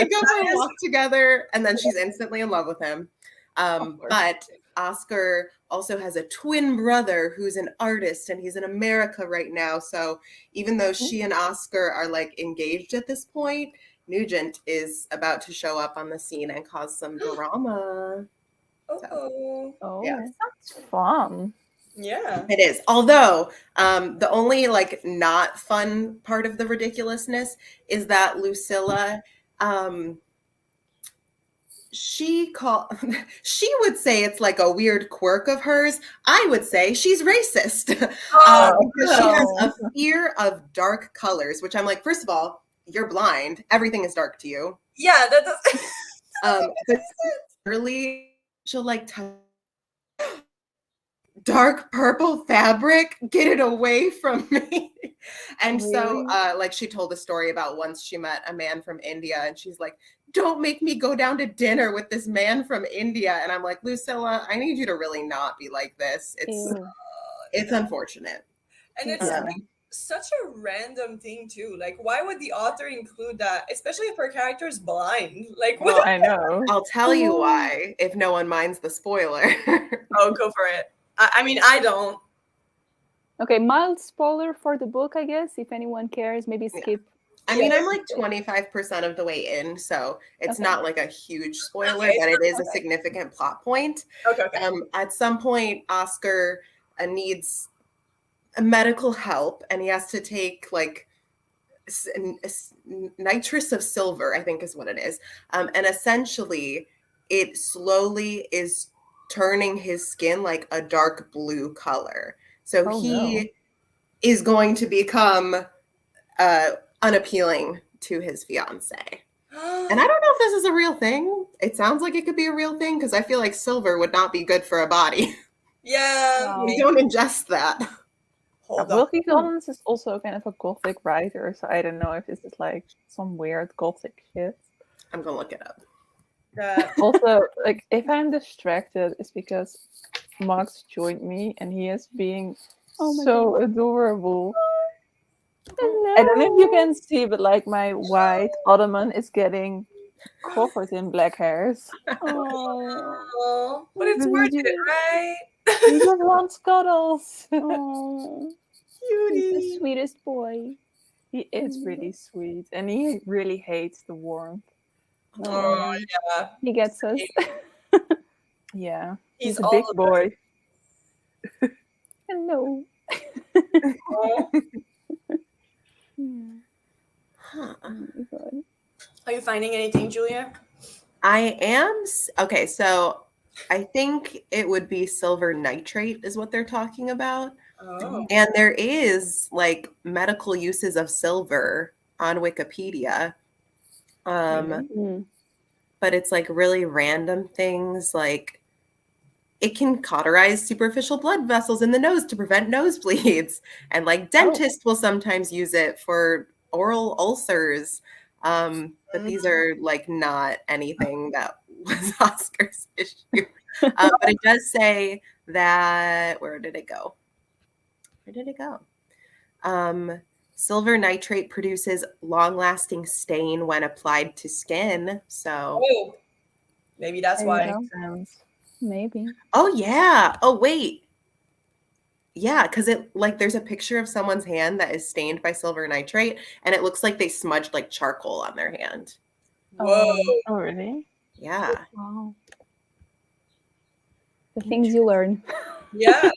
go for a walk together and then she's instantly in love with him. But Oscar also has a twin brother who's an artist and he's in America right now. So even though she and Oscar are like engaged at this point, Nugent is about to show up on the scene and cause some drama. Oh. Oh. Yeah. That's fun. Yeah. It is. Although the only like not fun part of the ridiculousness is that Lucilla, she would say it's like a weird quirk of hers. I would say she's racist because she has a fear of dark colors, which I'm like, first of all, you're blind. Everything is dark to you. Yeah, that does. But literally, she'll like dark purple fabric, get it away from me. And so like she told a story about once she met a man from India and she's like, don't make me go down to dinner with this man from India. And I'm like, Lucilla, I need you to really not be like this. It's unfortunate. And it's like such a random thing too. Like, why would the author include that, especially if her character is blind? Like, what? Well, I know. I'll tell you why, if no one minds the spoiler. Oh, go for it. I mean, I don't. Okay, mild spoiler for the book, I guess. If anyone cares, maybe skip. I mean, I'm like 25% of the way in, so it's not like a huge spoiler, but it is a significant plot point. Okay. At some point, Oscar needs medical help, and he has to take like nitrous of silver, I think is what it is. And essentially it slowly is turning his skin like a dark blue color. So he is going to become unappealing to his fiance. And I don't know if this is a real thing. It sounds like it could be a real thing because I feel like silver would not be good for a body. Yeah. Wow. We don't ingest that. Hold on. Wilkie Collins is also kind of a gothic writer, so I don't know if this is like some weird gothic shit. I'm gonna look it up. That- Also, like if I'm distracted, it's because Max joined me and he is being Oh my so adorable. I don't know if you can see, but like my white ottoman is getting covered in black hairs. Oh, Oh, but it's Did worth you- it, right? He just wants cuddles. oh, he's the Cutie. sweetest boy. He is really sweet, and he really hates the warmth. Oh, yeah. He gets us. Yeah, He's he's a all big of boy. Hello. Oh. Yeah. Huh. Oh my God. Are you finding anything, Julia? I am. Okay, so I think it would be silver nitrate is what they're talking about. Oh. And there is like medical uses of silver on Wikipedia. Mm. But it's like really random things, like it can cauterize superficial blood vessels in the nose to prevent nosebleeds. And like dentists will sometimes use it for oral ulcers. But these are like not anything that was Oscar's issue. But it does say that, where did it go? Where did it go? Silver nitrate produces long-lasting stain when applied to skin. So, Oh. Maybe that's There you why. go. Maybe. oh yeah. Oh wait. Yeah, because it like there's a picture of someone's hand that is stained by silver nitrate, and it looks like they smudged like charcoal on their hand. Whoa. Oh, really? Yeah. Wow. The things you learn. Yeah.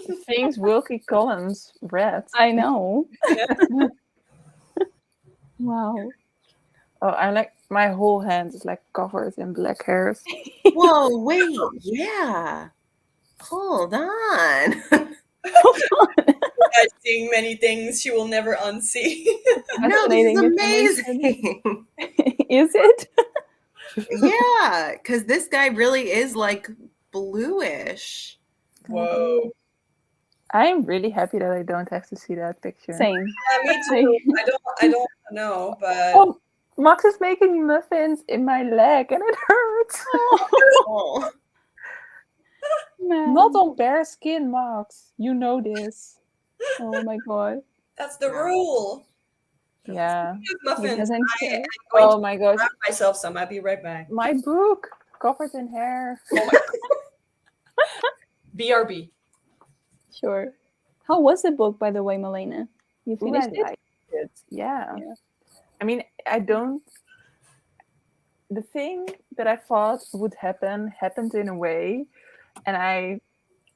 The things Wilkie Collins read. I know. Yeah. Wow. Oh, I'm like my whole hand is like covered in black hairs. Whoa, wait. Yeah. Hold on. Guys seeing many things she will never unsee. No, this is Fascinating information. amazing. Is it? Yeah, because this guy really is like bluish. Whoa. I am really happy that I don't have to see that picture. Same. Yeah, me too. I don't know, but Oh, Max is making muffins in my leg and it hurts. Oh. Man. Not on bare skin, Max. You know this. Oh my God. that's the rule. Yeah. He Muffins. doesn't I care. am going Oh my gosh. to grab myself some. I'll be right back. My book covered in hair. BRB. Sure. How was the book, by the way, Malena? You Ooh, finished I it? liked it. Yeah. Yeah. I mean, the thing that I thought would happen happened in a way, and I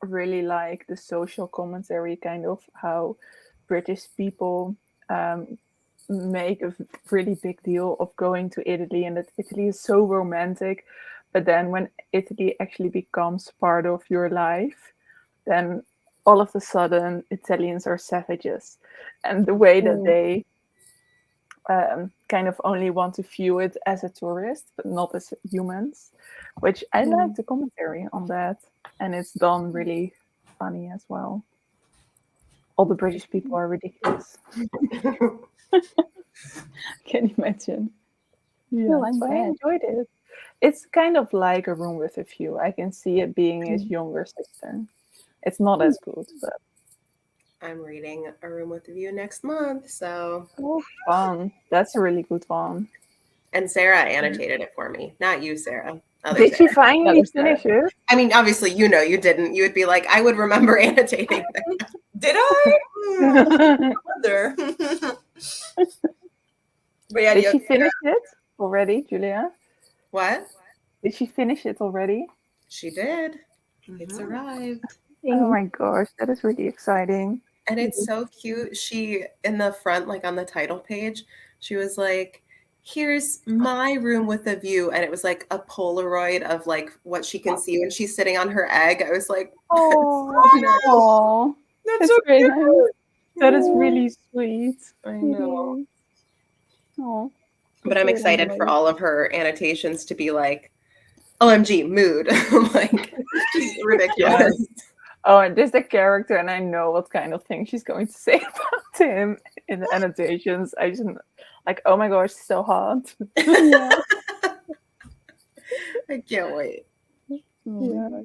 really like the social commentary, kind of how British people make a really big deal of going to Italy, and that Italy is so romantic. But then when Italy actually becomes part of your life, then all of a sudden Italians are savages. And the way that they kind of only want to view it as a tourist, but not as humans, which I like the commentary on that. And it's done really funny as well. All the British people are ridiculous. Can you imagine? Yeah, Well, I'm so I glad. enjoyed it. It's kind of like A Room with a View. I can see it being his younger sister. It's not as good, but I'm reading A Room with a View next month, so. oh, fun. That's a really good one. And Sarah annotated it for me, not you, Sarah. Other Did she Sarah. finally Other Sarah. finish it? I mean, obviously, you know, you didn't. You would be like, I would remember annotating that. Did I? I wonder. But yeah, Did the she finish it already, Julia? What? Did she finish it already? She did. It's arrived. Oh my gosh, that is really exciting. And it's so cute. She, in the front, like on the title page, she was like, here's my room with a view. And it was like a Polaroid of like what she can see when she's sitting on her egg. I was like, Oh, Oh, That's so very cute. nice. that is really sweet. I know. Oh, But I'm excited for all of her annotations to be like, OMG, mood. Like, just ridiculous. Oh, and there's the character, and I know what kind of thing she's going to say about him in the annotations. I just like, oh my gosh, so hot. Yeah. I can't wait. Yeah.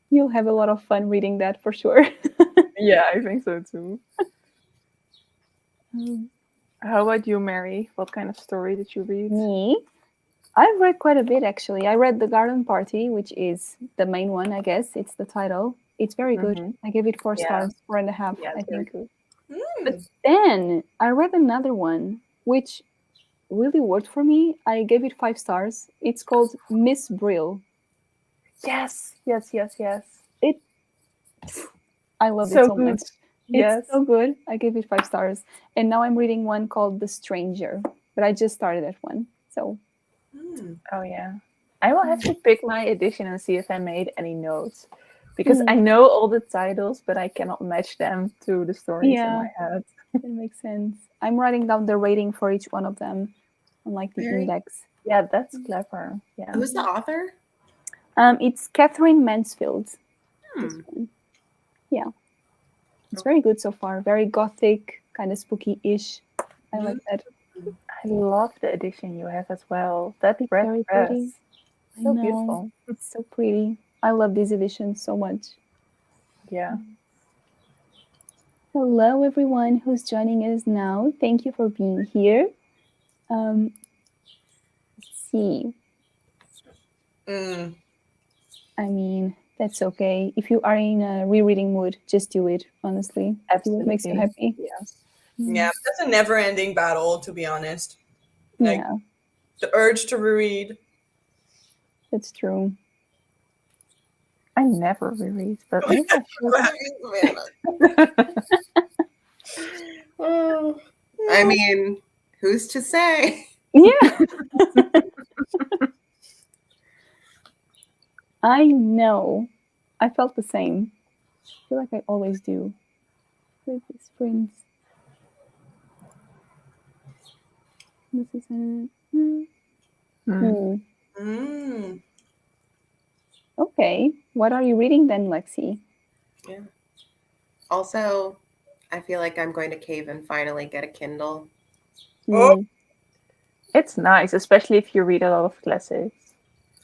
You'll have a lot of fun reading that for sure. Yeah, I think so too. How about you, Mary? What kind of story did you read? Me? I've read quite a bit actually. I read The Garden Party, which is the main one, I guess. It's the title. It's very good. Mhm. I gave it 4 Yeah. stars, 4.5, Yeah, I it's very think. good. But then I read another one, which really worked for me. I gave it 5 stars. It's called Miss Brill. Yes. I love So it so good. much. Yes. It's so good. I gave it 5 stars. And now I'm reading one called The Stranger. But I just started that one. So Oh yeah. I will have to pick my edition and see if I made any notes. Because I know all the titles, but I cannot match them to the stories in my head. it makes sense. I'm writing down the rating for each one of them on like the Very- index. Yeah, that's clever. Yeah. Who's the author? It's Catherine Mansfield. This Hmm. one. Yeah. It's very good so far. Very gothic, kind of spooky-ish. I like that. I love the edition you have as well. That red very dress. pretty. I So know. beautiful. It's so pretty. I love this edition so much. Yeah. Hello, everyone who's joining us now. Thank you for being here. Let's see. I mean, that's okay. If you are in a rereading mood, just do it, honestly. Do what makes you happy. Yes. Yeah, that's a never-ending battle, to be honest. Like, Yeah, the urge to reread. that's true. I never reread, but maybe I Oh, I mean, who's to say? Yeah. I know. I felt the same. I feel like I always do. With the sprints. This is Okay. What are you reading then, Lexie? Yeah. Also, I feel like I'm going to cave and finally get a Kindle. Oh. It's nice, especially if you read a lot of classics.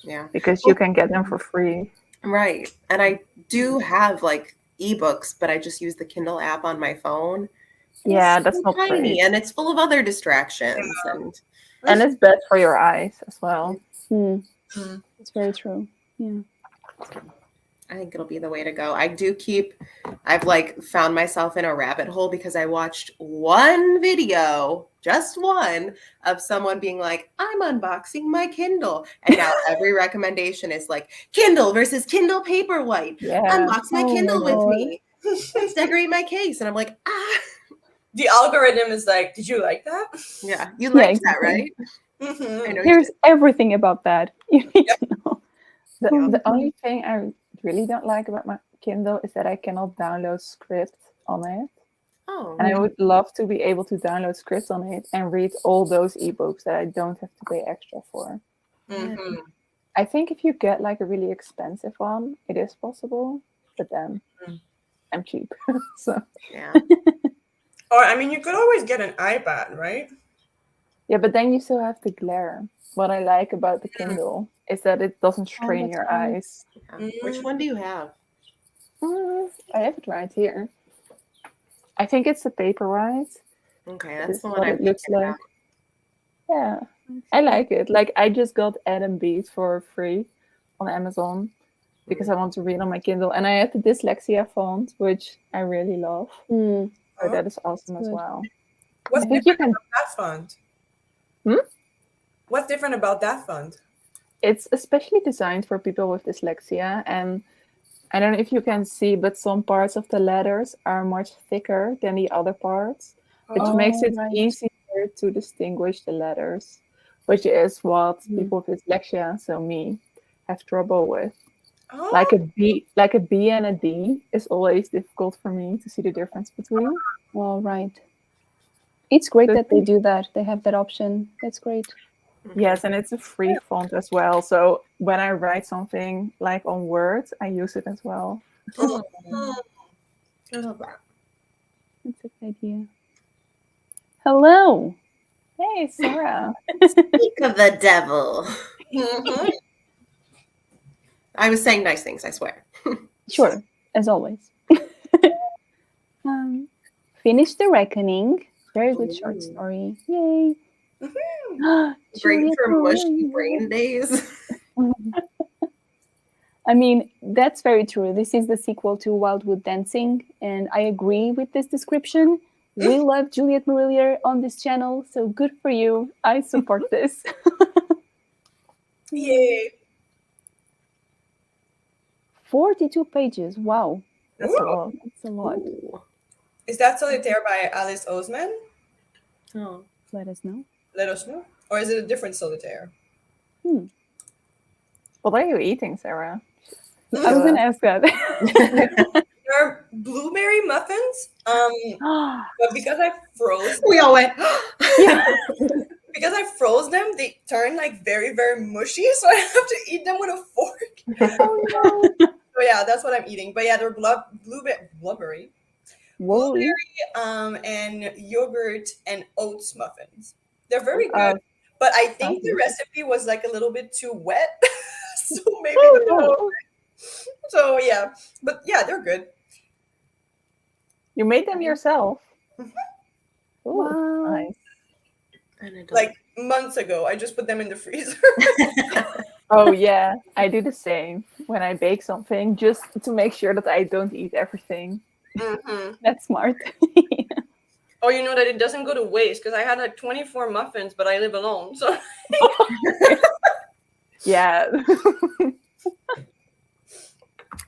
Yeah. Because you can get them for free. Right. And I do have like ebooks, but I just use the Kindle app on my phone. Yeah, It's that's so not tiny great. and it's full of other distractions. And it's bad for your eyes as well. It's very true. Yeah. I think it'll be the way to go. I've like found myself in a rabbit hole because I watched one video, just one, of someone being like, I'm unboxing my Kindle. And now every recommendation is like Kindle versus Kindle Paperwhite. Yeah. Unbox my Kindle my with God. me. Let's decorate my case. And I'm like, The algorithm is like, did you like that? yeah, you liked that, exactly. right? I know you Here's did. everything about that. You need to know. The only thing I really don't like about my Kindle is that I cannot download scripts on it. Oh, And I would love to be able to download scripts on it and read all those ebooks that I don't have to pay extra for. I think if you get like a really expensive one, it is possible, but then I'm cheap. So yeah. Or, I mean, you could always get an iPad, right? yeah, but then you still have the glare. What I like about the Kindle is that it doesn't strain that's your right. eyes. Which one do you have? I have it right here. I think it's the Paperwhite. Okay, This that's is the one what I'm it looks thinking like. about. Yeah, I like it. Like I just got Adam Beat for free on Amazon because I want to read on my Kindle, and I have the dyslexia font, which I really love. So that is awesome as good. well. What's I think you different can. about that font? What's different about that font? It's especially designed for people with dyslexia, and I don't know if you can see, but some parts of the letters are much thicker than the other parts, which makes Oh, it right. easier to distinguish the letters, which is what people with dyslexia, so me, have trouble with. Oh, Like a B and a D is always difficult for me to see the difference between. All right. It's great So that they do that. They have that option. That's great. yes, and it's a free font as well. So when I write something like on Word, I use it as well. oh, I love that. That's a good idea. Hello. Hey, Sarah. Speak of the devil. mhm. I was saying nice things, I swear. Sure, as always. Finish the Reckoning. Very good short Ooh. story. Yay. Great Julia for mushy Maria. brain days. I mean, that's very true. This is the sequel to Wildwood Dancing, and I agree with this description. We love Juliet Marillier on this channel, so good for you. I support this. Yay. 42 pages. Wow. That's a lot. That's a lot. Ooh. Is that Solitaire by Alice Oseman? Oh. Let us know. Let us know. Or is it a different Solitaire? What are you eating, Sarah? I was going to ask that. There are blueberry muffins. But because I froze We all went, because I froze them, they turn like very, very mushy. So I have to eat them with a fork. Oh, no. So yeah, that's what I'm eating. But yeah, they're blueberry, Whoa. and yogurt and oats muffins. They're very good. Uh, But I think the sounds recipe was like a little bit too wet. So maybe Oh, so yeah. But yeah, they're good. you made them yourself. Ooh, Wow. nice. Like months ago. I just put them in the freezer. Oh yeah, I do the same when I bake something, just to make sure that I don't eat everything. Mhm. That's smart. Or you know that it doesn't go to waste because I had like 24 muffins, but I live alone. So Yeah.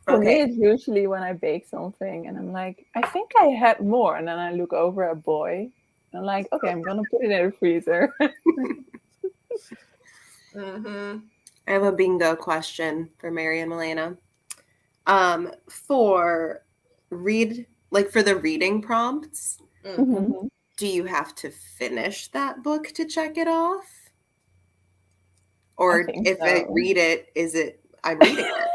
For me, Okay. it's usually when I bake something and I'm like, I think I had more, and then I look over at Boy. And I'm like, okay, I'm gonna put it in the freezer. mhm. I have a bingo question for Mary and Milena. For for the reading prompts, Mhm. do you have to finish that book to check it off? Or think if I so. read it, I'm reading it?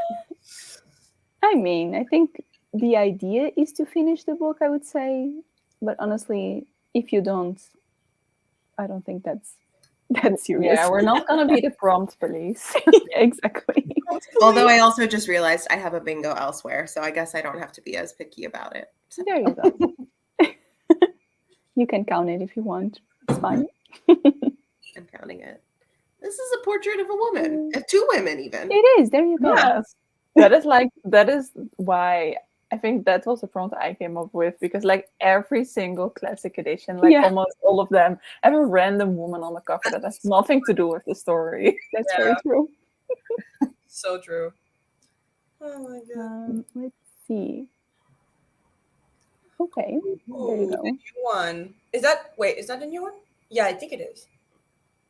I mean, I think the idea is to finish the book, I would say. But honestly, if you don't, I don't think that's serious. Yeah, we're not gonna be the prompt police. Exactly. Although I also just realized I have a bingo elsewhere, so I guess I don't have to be as picky about it. So There you go. You can count it if you want. It's fine. I'm counting it. This is a portrait of a woman, of two women even. It is. There you go. Yes. That is why I think that was the prompt I came up with, because like every single classic edition, like Yeah. almost all of them, have a random woman on the cover that has nothing to do with the story. That's Yeah. very true. So true. Oh my god. Let's see. Okay. There you Ooh, go. the new one. Is that the new one? Yeah, I think it is.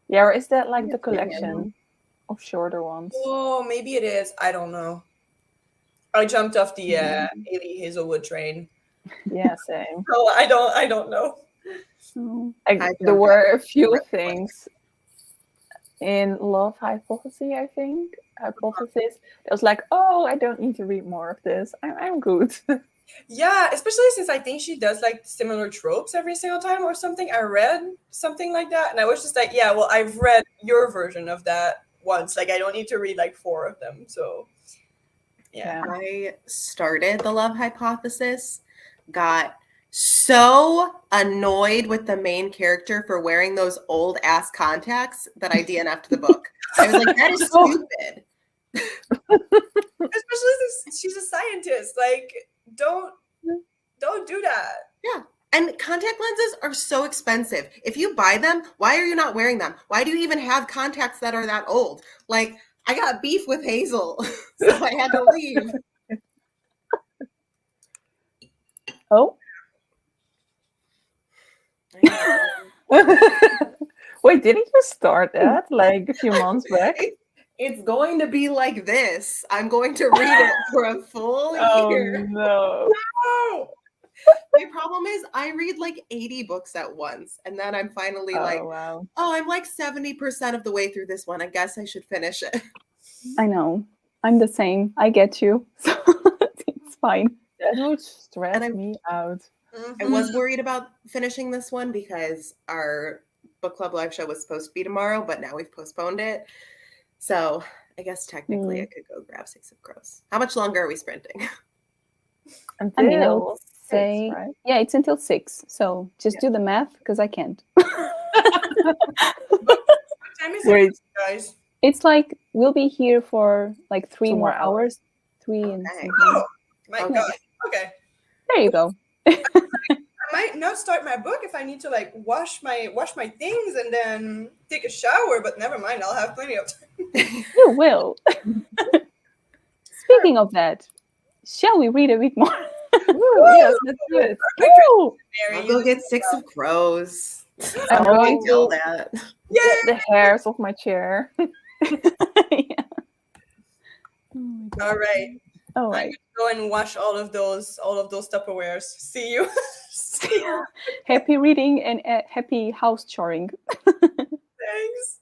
Yeah, or is that like the collection of shorter ones? Oh, maybe it is. I don't know. I jumped off the Ailey Hazelwood train. Yeah, same. So I don't know. Oh. Like, there were a few things in Love Hypothesis, I think. Hypothesis. It was like, oh, I don't need to read more of this. I'm good. Yeah, especially since I think she does like similar tropes every single time or something. I read something like that, and I was just like, yeah, well, I've read your version of that once. Like, I don't need to read like 4 of them. So, yeah. I started the Love Hypothesis, got so annoyed with the main character for wearing those old ass contacts that I DNF'd the book. I was like, that is stupid. Especially since she's a scientist. Like, don't do that. Yeah. And contact lenses are so expensive. If you buy them, why are you not wearing them? Why do you even have contacts that are that old? Like, I got beef with Hazel, so I had to leave. Oh. Wait, didn't you start that like a few months back? It's going to be like this. I'm going to read it for a full year. No. Oh, My problem is I read like 80 books at once, and then I'm finally like, Wow. oh, I'm like 70% of the way through this one. I guess I should finish it. I know. I'm the same. I get you. So it's fine. That would stress And I- me out. I was worried about finishing this one because our book club live show was supposed to be tomorrow, but now we've postponed it. So I guess technically I could go grab 6 of Crows. How much longer are we sprinting? Until I mean, I would say, 6, right? yeah, it's until 6. So just do the math because I can't. what time is Wait. it, guys? It's like we'll be here for like 3 2 more more hours. hours. 3 and Okay. something. Oh my Okay. god. Okay. There you go. I might not start my book if I need to like wash my things and then take a shower, but never mind, I'll have plenty of time. You will. Speaking of that, shall we read a bit more? Ooh, yes, let's do it. Woo! Mary, I'll go get 6 of Crows. I'm I'll going get yelled to at. get the hairs off my chair. Yeah. Oh my God. All right. All I'm right. gonna go and wash all of those Tupperwares. See you. See you. Happy reading and happy house choring. Thanks.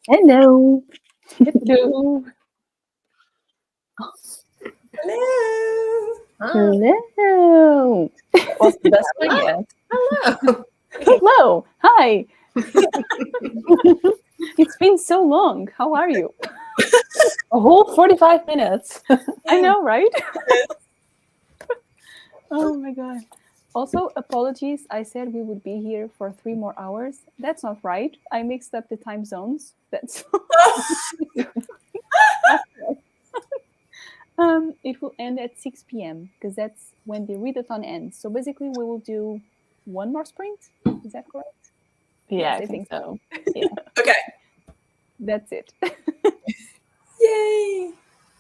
Hello. Hello. Hello. Hello. That was the best one yet. Hello. Hello. Hi. It's been so long. How are you? A whole 45 minutes. I know, right? Oh my god. Also, apologies. I said we would be here for 3 more hours. That's not right. I mixed up the time zones. That's it will end at 6 p.m. because that's when the readathon ends. So basically, we will do one more sprint. Is that correct? Yeah, Yes, I think so. Okay. That's it. Yay.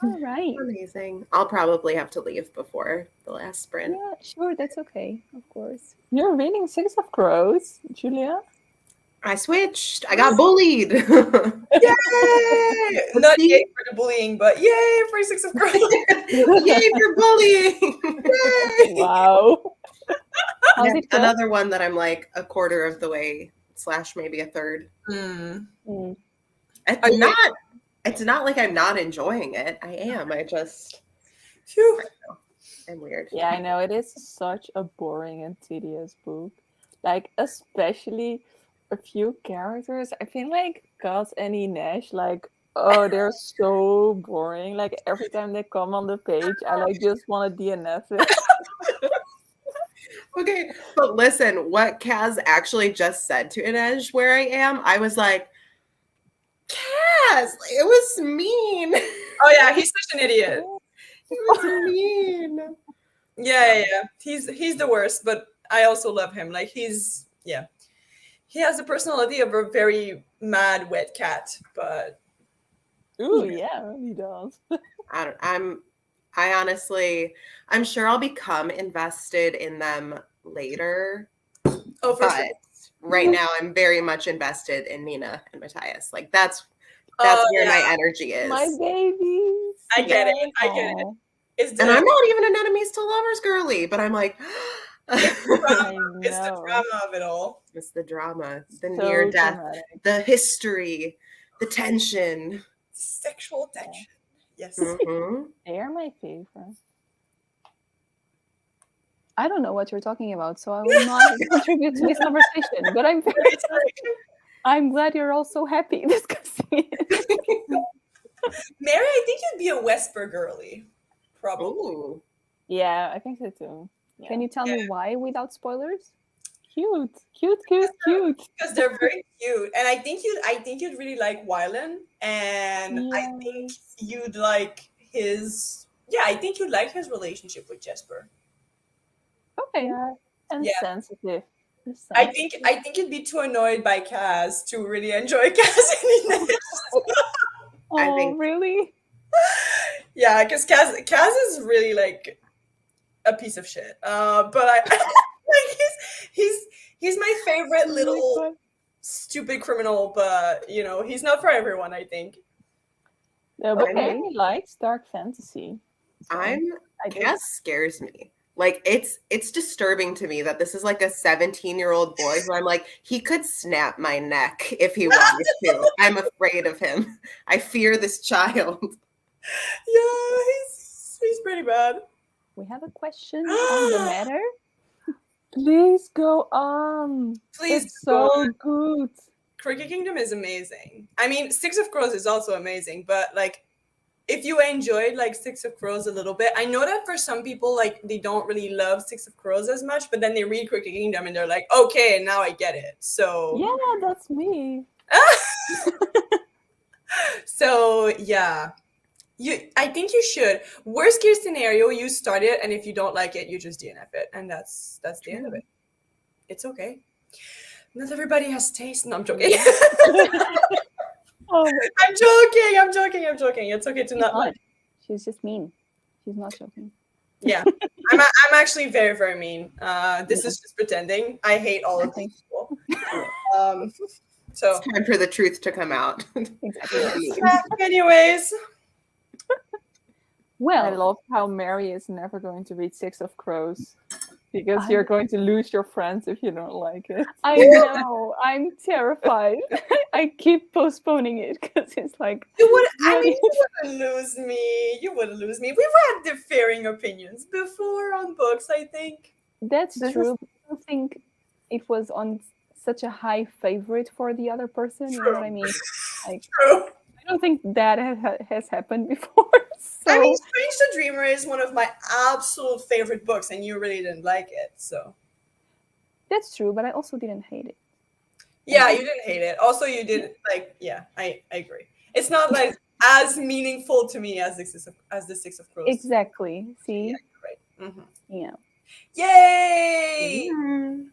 All right. Amazing. I'll probably have to leave before the last sprint. Yeah, sure. That's okay. Of course. You're reading Six of Crows, Julia? I switched. I got bullied. Yay! Not yay for the bullying, but yay for Six of Crows. Yay for bullying. Yay! Wow. How's it go? Another one that I'm like a quarter of the way / maybe a third. Mm. It's not like I'm not enjoying it. I am. Phew. I'm weird. Yeah, I know. It is such a boring and tedious book. Like, especially a few characters. I feel like Gus and Inesh, like, oh, they're so boring. Like, every time they come on the page, I like just want to DNF it. Okay, but listen, what Kaz actually just said to Inej where I am, I was like, Kaz, it was mean. Oh yeah, he's such an idiot. It was mean. Yeah. He's the worst, but I also love him. Like he has the personality of a very mad wet cat, but Ooh, yeah, he does. I'm sure I'll become invested in them later. for But sure. right now I'm very much invested in Nina and Matthias. Like that's where my energy is. My babies. I get it. Aw. It's And I'm not even an enemies to lovers girly, but I'm like it's the drama. I It's the know. drama of it all. it's the drama, the So near death, dramatic. the history, the tension. Sexual tension. Yes. Mhm. They are my favorite. I don't know what you're talking about, so I will not contribute to this conversation. But I'm glad you're all so happy discussing it. Mary, I think you'd be a Wesper girly. Probably. Ooh. Yeah, I think so too. Yeah. Can you tell me why without spoilers? Cute. Because they're very cute. And I think you'd really like Wylan. And I think you'd like his relationship with Jesper. Okay. Yeah, and Yeah. sensitive. I think you'd be too annoyed by Kaz to really enjoy Kaz and Ines. Oh, think- really? Yeah, because Kaz is really like a piece of shit. But I like he's my favorite little stupid criminal. But he's not for everyone. I think. No, but Okay. Mary likes dark fantasy. So Kaz scares me. Like it's disturbing to me that this is like a 17-year-old boy who I'm like, he could snap my neck if he wanted to. I'm afraid of him. I fear this child. Yeah, he's pretty bad. We have a question on the matter. please go on. Please It's go so on. good. Cricket Kingdom is amazing. I mean, Six of Crows is also amazing, but like, if you enjoyed like Six of Crows a little bit, I know that for some people, like they don't really love Six of Crows as much, but then they read Cricket Kingdom and they're like, okay, now I get it. So Yeah, that's me. So yeah, I think you should. Worst case scenario, you start it, and if you don't like it, you just DNF it, and that's the end of it. It's okay. Not everybody has taste. No, I'm joking. Oh, I'm joking. It's okay to not like. She's just mean. She's not joking. Yeah, I'm actually very, very mean. This is just pretending. I hate all of these people. So It's time for the truth to come out. Exactly. anyways, I Well, love how Mary is never going to read Six of Crows. Because you're going to lose your friends if you don't like it. I know. I'm terrified. I keep postponing it because it's like, You would. I what mean, if- you wouldn't lose me. You wouldn't lose me. We've had differing opinions before on books, I think. that's This is- true. But I don't think it was on such a high favorite for the other person. You know True. what I mean? Like, True. I don't think that has happened before. So I mean, Strange the Dreamer is one of my absolute favorite books, and you really didn't like it. So that's true. But I also didn't hate it. yeah, you didn't hate it. Also, you didn't like. Yeah, I agree. It's not like as meaningful to me as the Six of Crows. Exactly. See? Yeah, you're right. Yeah. Yay! Mm.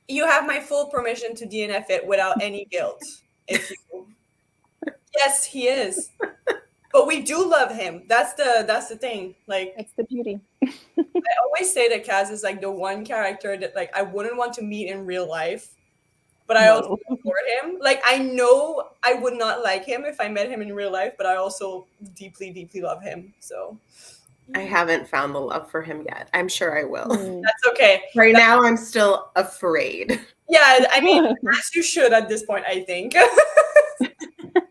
You have my full permission to DNF it without any guilt. If you... Yes, he is. But we do love him. That's the thing. Like, That's the beauty. I always say that Kaz is like the one character that like I wouldn't want to meet in real life, but I also support him. Like, I know I would not like him if I met him in real life, but I also deeply, deeply love him. So I haven't found the love for him yet. I'm sure I will. that's okay. Right now, I'm still afraid. Yeah, I mean, as you should at this point, I think.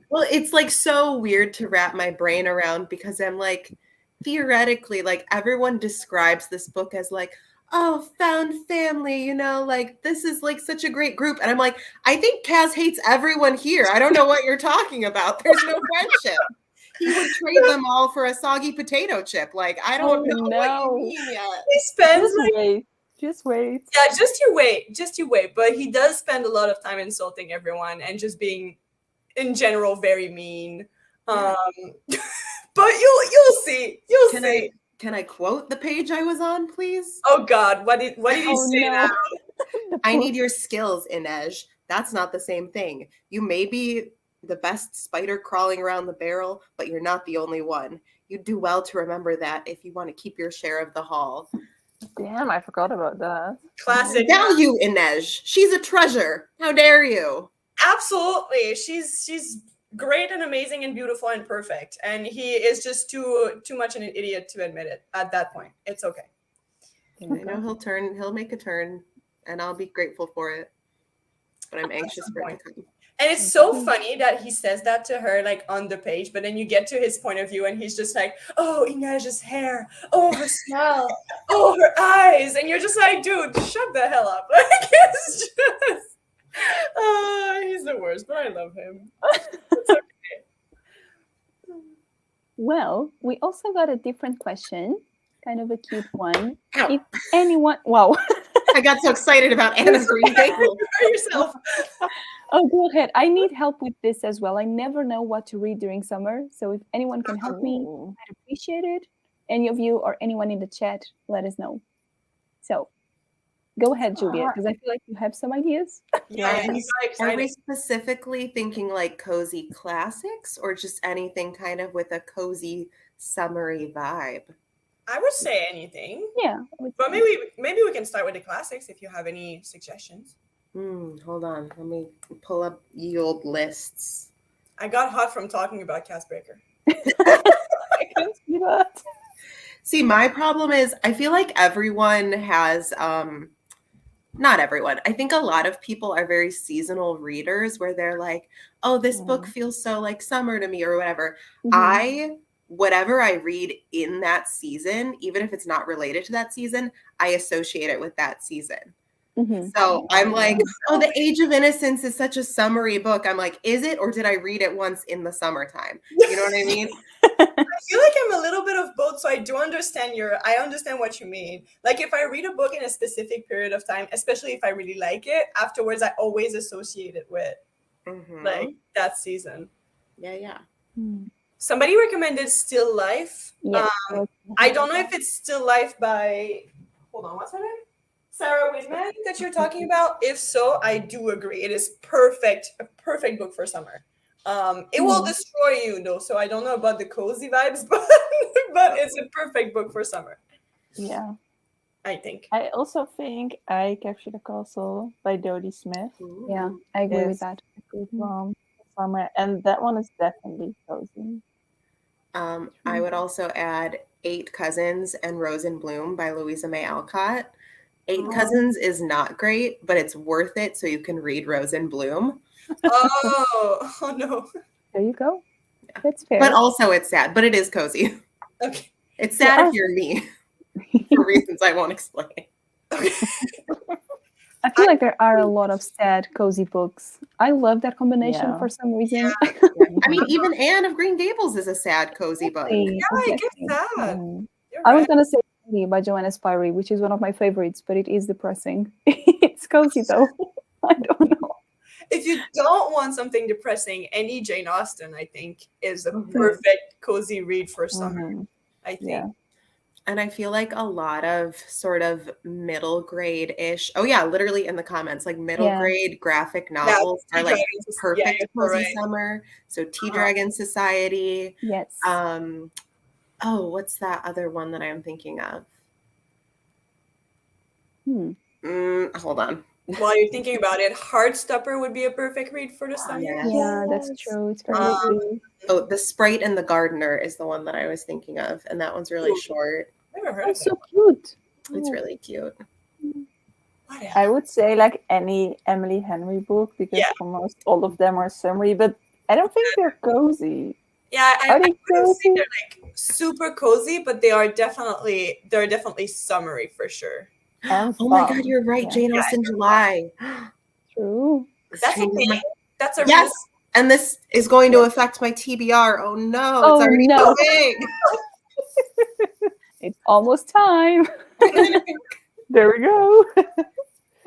Well, it's like so weird to wrap my brain around because I'm like, theoretically, like everyone describes this book as like, oh, found family, you know, like this is like such a great group. And I'm like, I think Kaz hates everyone here. I don't know what you're talking about. There's no friendship. He would trade them all for a soggy potato chip. Like, I don't know what you mean yet. He spends Just wait. Just wait. Yeah, just you wait. But he does spend a lot of time insulting everyone and just being, in general, very mean. Yeah. But you'll see. You'll see. Can I quote the page I was on, please? Oh God, what did you say now? I need your skills, Inej. That's not the same thing. You may be the best spider crawling around the barrel, but you're not the only one. You'd do well to remember that if you want to keep your share of the haul. Damn, I forgot about that. Classic. Value Inej. She's a treasure. How dare you? Absolutely. She's great and amazing and beautiful and perfect. And he is just too much an idiot to admit it at that point. It's okay. I know he'll make a turn, and I'll be grateful for it. But I'm anxious for it to come. And it's so funny that he says that to her, like, on the page, but then you get to his point of view and he's just like, oh, Inej's hair, oh, her smile, oh, her eyes. And you're just like, dude, shut the hell up. Like, it's just, he's the worst, but I love him. It's okay. Well, we also got a different question, kind of a cute one. Ow. If anyone, wow. I got so excited about Anna's reading. For yourself. Oh, go ahead. I need help with this as well. I never know what to read during summer. So if anyone can help me, I'd appreciate it. Any of you or anyone in the chat, let us know. So go ahead, Julia, because I feel like you have some ideas. Yeah, Are we- he's very Are we excited. specifically thinking like cozy classics or just anything kind of with a cozy summery vibe? I would say anything. Yeah. I would But say. maybe we can start with the classics if you have any suggestions. Hold on. Let me pull up ye old lists. I got hot from talking about Castbreaker. I can see that. See, my problem is I feel like everyone has not everyone. I think a lot of people are very seasonal readers where they're like, oh, this book feels so like summer to me or whatever. Whatever I read in that season, even if it's not related to that season, I associate it with that season. So I'm like, oh, The Age of Innocence is such a summery book. I'm like, is it, or did I read it once in the summertime? You know what I mean? I feel like I'm a little bit of both, so I do understand I understand what you mean. Like, if I read a book in a specific period of time, especially if I really like it, afterwards I always associate it with like that season. Yeah. Somebody recommended Still Life. Yes. I don't know if it's Still Life by, hold on, what's her name? Sarah Whitman that you're talking about. If so, I do agree. It is a perfect book for summer. It will destroy you though, so I don't know about the cozy vibes, but it's a perfect book for summer. Yeah. I think. I also think I Captured a Castle by Dodie Smith. Yeah, I agree with Yes. that. Good summer, and that one is definitely cozy. I would also add 8 Cousins and Rose in Bloom by Louisa May Alcott. Eight Cousins is not great, but it's worth it so you can read Rose in Bloom. Oh no. There you go. That's fair. But also it's sad, but it is cozy. Okay. It's sad Yeah. if you're me for reasons I won't explain. Okay. I feel like there are a lot of sad, cozy books. I love that combination Yeah. for some reason. I mean, even Anne of Green Gables is a sad, cozy book. Exactly, Yeah, I exactly. get that. Mm. You're I was right. gonna say Lady by Joanna Spyri, which is one of my favorites, but it is depressing. It's cozy though. I don't know. If you don't want something depressing, any Jane Austen, I think, is a Mhm. perfect cozy read for summer. Mhm. I think. Yeah. And I feel like a lot of sort of middle grade-ish, oh yeah, literally in the comments, like middle Yeah. grade graphic novels are like Tea-Dragon Society. perfect Yeah, cozy right. summer. So Tea Dragon Society. Yes. Oh, what's that other one that I'm thinking of? Hold on. While you're thinking about it, Heartstopper would be a perfect read for the summer. Yes. Yeah, that's true. It's very Um, cute. Oh, The Sprite and the Gardener is the one that I was thinking of, and that one's really Ooh. short. Never heard Oh, of so that. cute. It's Oh. really cute. What else? I would say like any Emily Henry book because Yeah. almost all of them are summary, but I don't think they're cozy. Yeah, I Are they wouldn't say cozy? they're like super cozy, but they're definitely summery for sure. And Oh my fun. God, you're right. Yeah. Jane Yeah, Austen July. True. This That's a changes thing. my- That's a Yes, and this is going to affect my TBR. Oh no, Oh, it's already no. so big. It's almost time. There we go.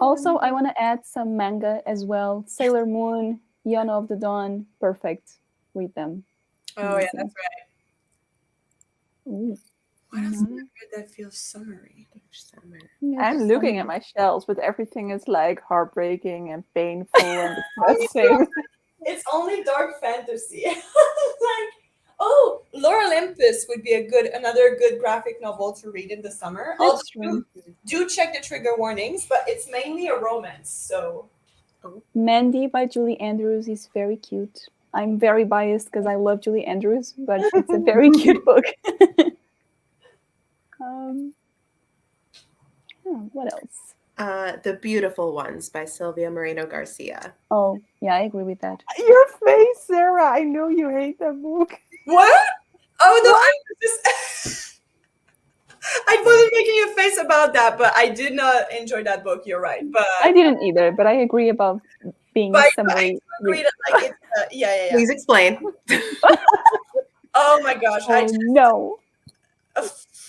Also, I want to add some manga as well. Sailor Moon, Yana of the Dawn, perfect. Read them. Oh yeah, Amazing. that's right. Ooh. What else have I read that feels summery? Summer. Yeah, I'm just looking some- at my shelves, but everything is like heartbreaking and painful and depressing. It's only dark fantasy. Like, oh, Lore Olympus would be another good graphic novel to read in the summer. That's Although true. do check the trigger warnings, but it's mainly a romance. So Mandy by Julie Andrews is very cute. I'm very biased because I love Julie Andrews, but it's a very cute book. What else? The Beautiful Ones by Sylvia Moreno Garcia. Oh, yeah, I agree with that. Your face, Sarah. I know you hate that book. what? Oh no, I was just I wasn't making a face about that, but I did not enjoy that book. You're right, but I didn't either, but I agree about being But a I summary. agree that like it's yeah. Please explain. Oh my gosh, I Oh just no.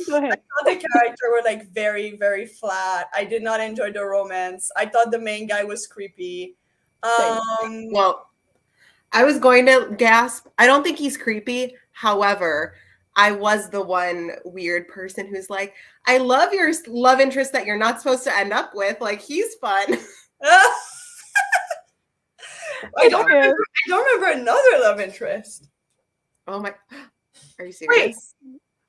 Go ahead. thought the character were like very, very flat. I did not enjoy the romance. I thought the main guy was creepy. Well, I was going to gasp. I don't think he's creepy. However, I was the one weird person who's like, I love your love interest that you're not supposed to end up with. Like, he's fun. I don't remember another love interest. Oh my. Are you serious?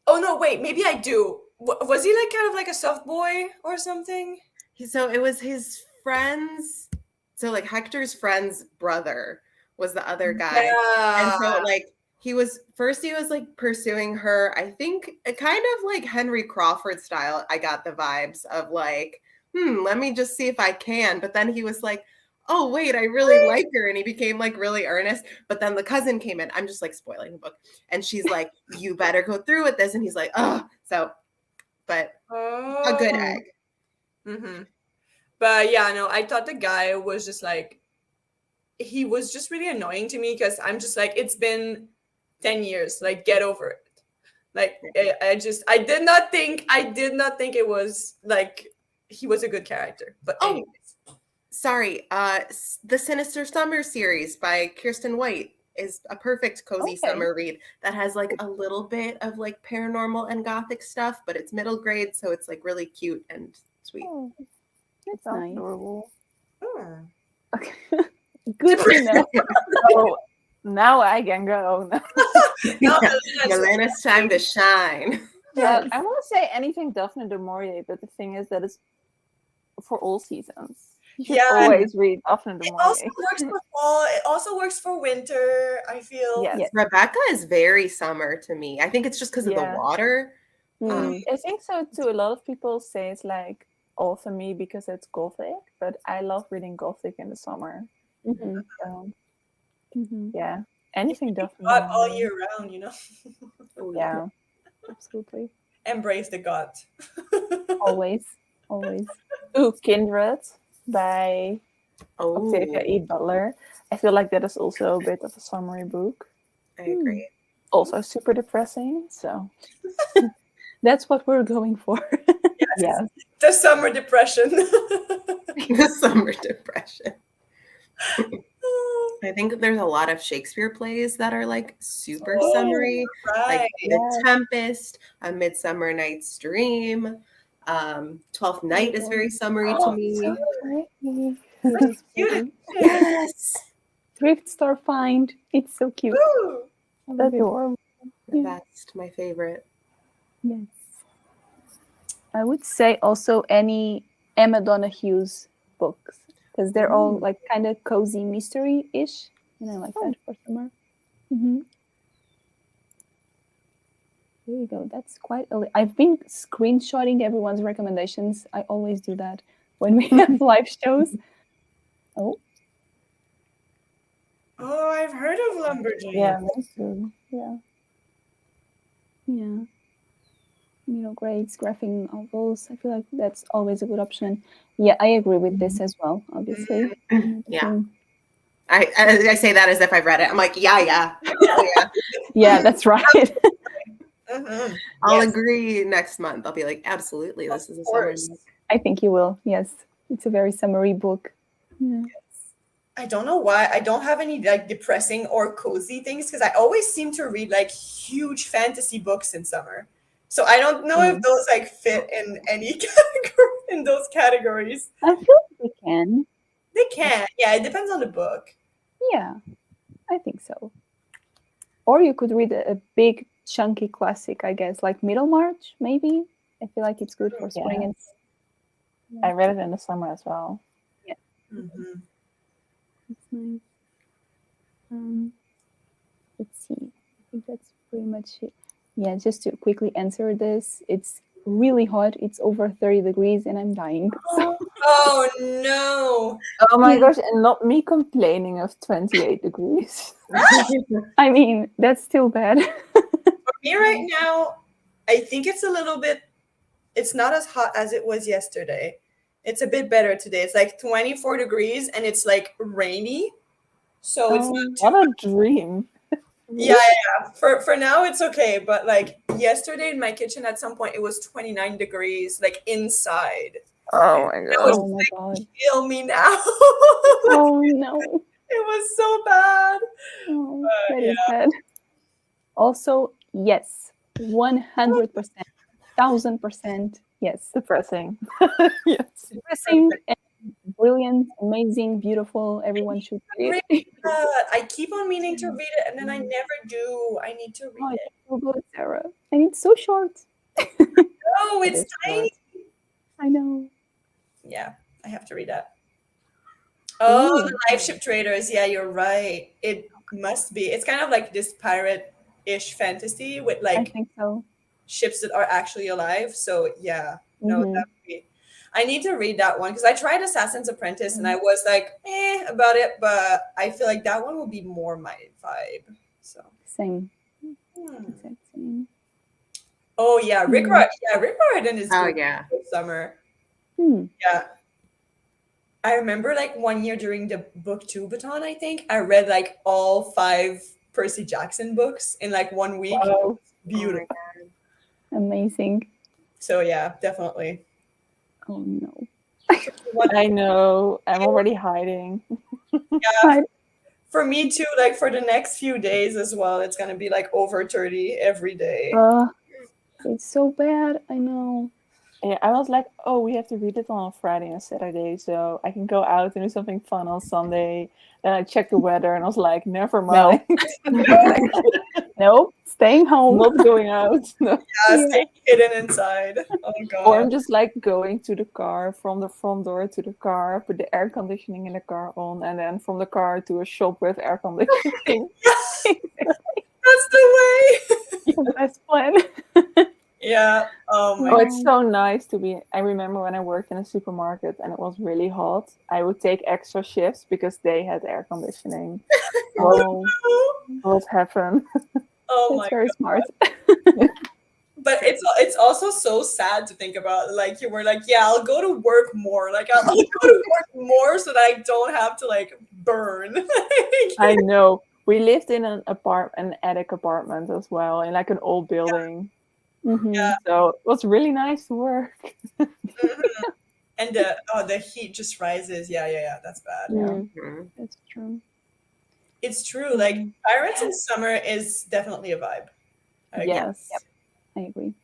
Oh no, wait, maybe I do. Was he like kind of like a soft boy or something? So it was his friend's. So like Hector's friend's brother was the other guy. Yeah. And so like he was like pursuing her, I think kind of like Henry Crawford style. I got the vibes of like, let me just see if I can. But then he was like, oh wait, I really like her. And he became like really earnest. But then the cousin came in. I'm just like spoiling the book. And she's like, you better go through with this. And he's like, oh, so, but a good egg. Mm-hmm. But yeah, no, I thought the guy was just like, he was just really annoying to me because I'm just like, it's been 10 years, like get over it. Like I did not think it was like he was a good character. But anyways. Sorry, the Sinister Summer series by Kirsten White is a perfect cozy summer read that has like a little bit of like paranormal and gothic stuff, but it's middle grade, so it's like really cute and sweet. Oh, that's Sounds nice. adorable. Okay. Good to know. So now I can go. Yelena's time to shine. Yeah, I want to say anything Daphne du Maurier, but the thing is that it's for all seasons. You should always read Daphne du It also Maurier. works for fall. It also works for winter, I feel. Yes. Rebecca is very summer to me. I think it's just because of the water. I think so too. A lot of people say it's like also me because it's Gothic, but I love reading Gothic in the summer. Mhm, So mhm. yeah, anything definitely. God all year round, you know. Oh, Yeah. Absolutely. Embrace the God. Always, always. Ooh, Kindred by Octavia Oh, E. Butler. I feel like that is also a bit of a summary book. I agree. Also super depressing. So That's what we're going for. yeah. The summer depression. The summer depression. I think there's a lot of Shakespeare plays that are like super Oh, summery, right. like The Tempest, A Midsummer Night's Dream. 12th Night is very summery to me. It is Cute. pretty. Yes, Thrift store find. It's so cute. Woo! I love it. Adorable. the best, my favorite. Yes. I would say also any Emma Donahue's books because they're all Ooh. like kind of cozy mystery-ish, and I like that for summer. Mhm. There you go. That's quite a I've been screenshotting everyone's recommendations. I always do that when we have live shows. Oh, Oh, I've heard of Lumberjane. Yeah, me too. yeah. Yeah. Grades, graphic novels. I feel like that's always a good option. Yeah, I agree with this as well, obviously. Yeah. I say that as if I've read it. I'm like, yeah. Oh, yeah. Yeah, that's right. Mhm. I'll Yes. agree next month. I'll be like, absolutely, this is a Of summer course. book. I think you will. Yes. It's a very summary book. Yeah. I don't know why I don't have any like depressing or cozy things because I always seem to read like huge fantasy books in summer. So I don't know if those like fit in any category in those categories. I feel like we can. They can. Yeah, it depends on the book. Yeah, I think so. Or you could read a big chunky classic, I guess, like Middlemarch, maybe. I feel like it's good for spring and I read it in the summer as well. Mhm. it's nice. Let's see. I think that's pretty much it. Yeah, just to quickly answer this, it's really hot. It's over 30 degrees and I'm dying. So, Oh no. Oh my Yeah. gosh, and not me complaining of 28 degrees. I mean, that's still bad. For me right now, I think it's a little bit it's not as hot as it was yesterday. It's a bit better today. It's like 24 degrees and it's like rainy. So it's not too What a dream. yeah. For now it's okay, but like yesterday in my kitchen at some point it was 29 degrees like inside. Oh my That was god. Oh my god. kill me now. Oh no. It was so bad. Oh, that is bad. Also, yes, 100%, 1000%, yes. Depressing. Yes. Depressing and brilliant, amazing, beautiful. Everyone should read it. I keep on meaning to read it and then I never do. I need to Oh, read it. it's so good, Sarah. And it's so short. Oh, it's is tiny. I know. Yeah, I have to read that. Oh, Ooh. the live ship traders. Yeah, you're right. It must be. It's kind of like this pirate-ish fantasy with I like think so. ships that are actually alive. So yeah, no, Mhm. that would be. I need to read that one because I tried Assassin's Apprentice and I was like, about it, but I feel like that one will be more my vibe. So. Same. Hmm. Exact same. Oh yeah, Rick Hmm. Riordan is Oh, good yeah. for summer. Hmm. Yeah. I remember like one year during the booktubeathon, I think, I read like all 5 Percy Jackson books in like 1 week. Wow. Beautiful. Amazing. So yeah, definitely. Oh no. I know. I'm already hiding. Yeah, for me too, like for the next few days as well, it's gonna be like over 30 every day. It's so bad. I know. Yeah, I was like, oh, we have to read it on Friday and Saturday, so I can go out and do something fun on Sunday. Then I checked the weather and I was like, never mind. Nope. Staying home. Not going out. No. Yeah, stay hidden inside. Oh god. Or I'm just like going to the car, from the front door to the car, put the air conditioning in the car on, and then from the car to a shop with air conditioning. That's the way. The best plan. Yeah. Oh my Oh, god. it's so nice to be. I remember when I worked in a supermarket and it was really hot. I would take extra shifts because they had air conditioning. Oh, What happened? Oh that's my very god. smart. But it's also so sad to think about. Like you were like, yeah, I'll go to work more. Like I'll go to work more so that I don't have to like burn. I know. We lived in an attic apartment as well, in like an old building. Mhm. So it was really nice to work. Mhm. And the heat just rises. Yeah. That's bad. Yeah, Mhm. that's true. It's true. Like Mhm. pirates in summer is definitely a vibe. I agree. Yes. Yep. I agree.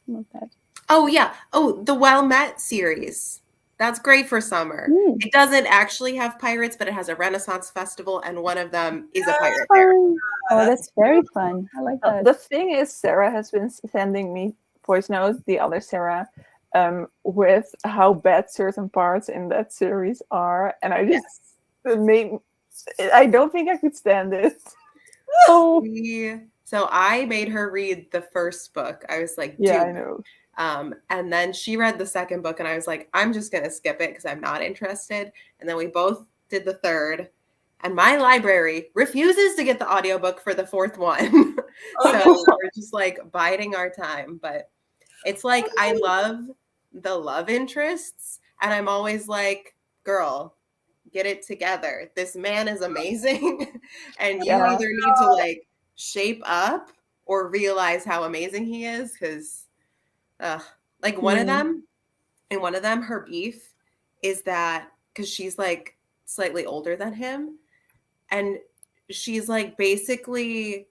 Love that. Oh yeah. Oh, the Well Met series. That's great for summer. Mm. It doesn't actually have pirates, but it has a Renaissance festival, and one of them is a pirate Fun. there. Oh, That's that's very fun. I like that. The thing is, Sarah has been sending me voice notes, the other Sarah, with how bad certain parts in that series are. And I just it made, I don't think I could stand it. Oh, So I made her read the first book. I was like, Yeah, I dude. know. And then she read the second book, and I was like, I'm just going to skip it because I'm not interested. And then we both did the third. And my library refuses to get the audiobook for the fourth one. So we're just like biding our time. But it's like, I love the love interests. And I'm always like, girl, get it together. This man is amazing. And you Yeah. either need to like shape up or realize how amazing he is. Because like one of them, and one of them, her beef is that because she's like slightly older than him, and she's like basically,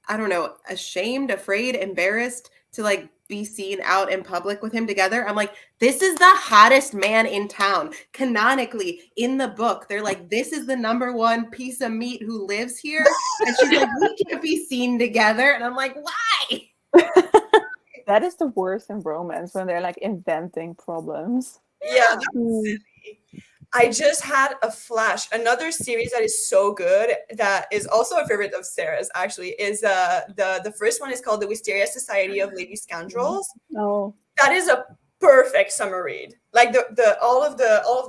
I don't know, ashamed, afraid, embarrassed to like be seen out in public with him together. I'm like, this is the hottest man in town. Canonically, in the book, they're like, this is the number one piece of meat who lives here. And she's like, we can't be seen together. And I'm like, why? That is the worst in romance when they're like inventing problems. Yeah, that's Mm. silly. I just had a flash. Another series that is so good that is also a favorite of Sarah's actually is the first one is called The Wisteria Society of Lady Scoundrels. Oh, That is a perfect summer read. Like the all of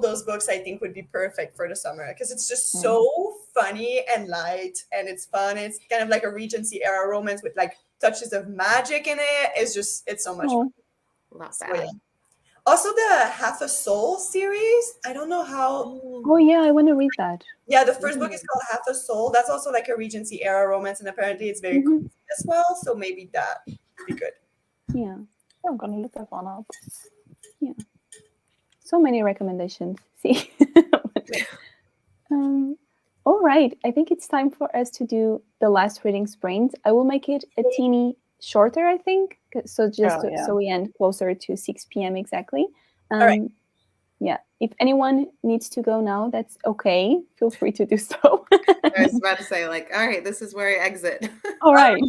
those books I think would be perfect for the summer because it's just so funny and light and it's fun. It's kind of like a Regency era romance with like touches of magic in it. It's so much fun. Not So, bad. yeah. Also, the Half a Soul series. I don't know how. oh yeah, I want to read that. Yeah, the first book is called Half a Soul. That's also like a Regency era romance, and apparently it's very cool as well. So maybe that would be good. Yeah, I'm gonna look that one up. so many recommendations. See. All right, I think it's time for us to do the last reading sprint. I will make it a teeny shorter, I think, so just Oh, yeah. so we end closer to 6 p.m. exactly. All right. Yeah, if anyone needs to go now, that's okay. Feel free to do so. I was about to say, like, all right, this is where I exit. All right.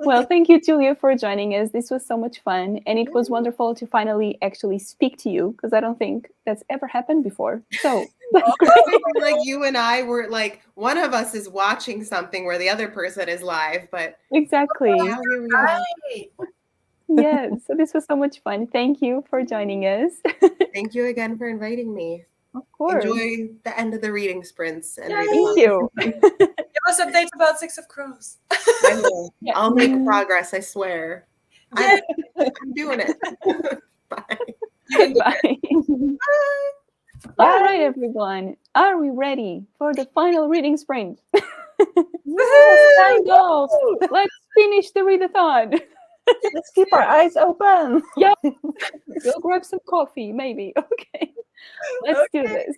Well, thank you, Julia, for joining us. This was so much fun. And it was wonderful to finally actually speak to you because I don't think that's ever happened before. So that's great. I feel like you and I were like, one of us is watching something where the other person is live, but Exactly. now here we are. Right. Yes. So this was so much fun. Thank you for joining us. Thank you again for inviting me. Of course. Enjoy the end of the reading sprints and Yay. readathons. Thank you. Give us updates about Six of Crows. I will. Yeah. I'll make progress, I swear. I'm doing it. Bye. Bye. All right, everyone. Are we ready for the final reading sprint? Kind of. Let's finish the readathon. Let's keep our eyes open. Yeah. We'll grab some coffee, maybe. Okay. Let's do this.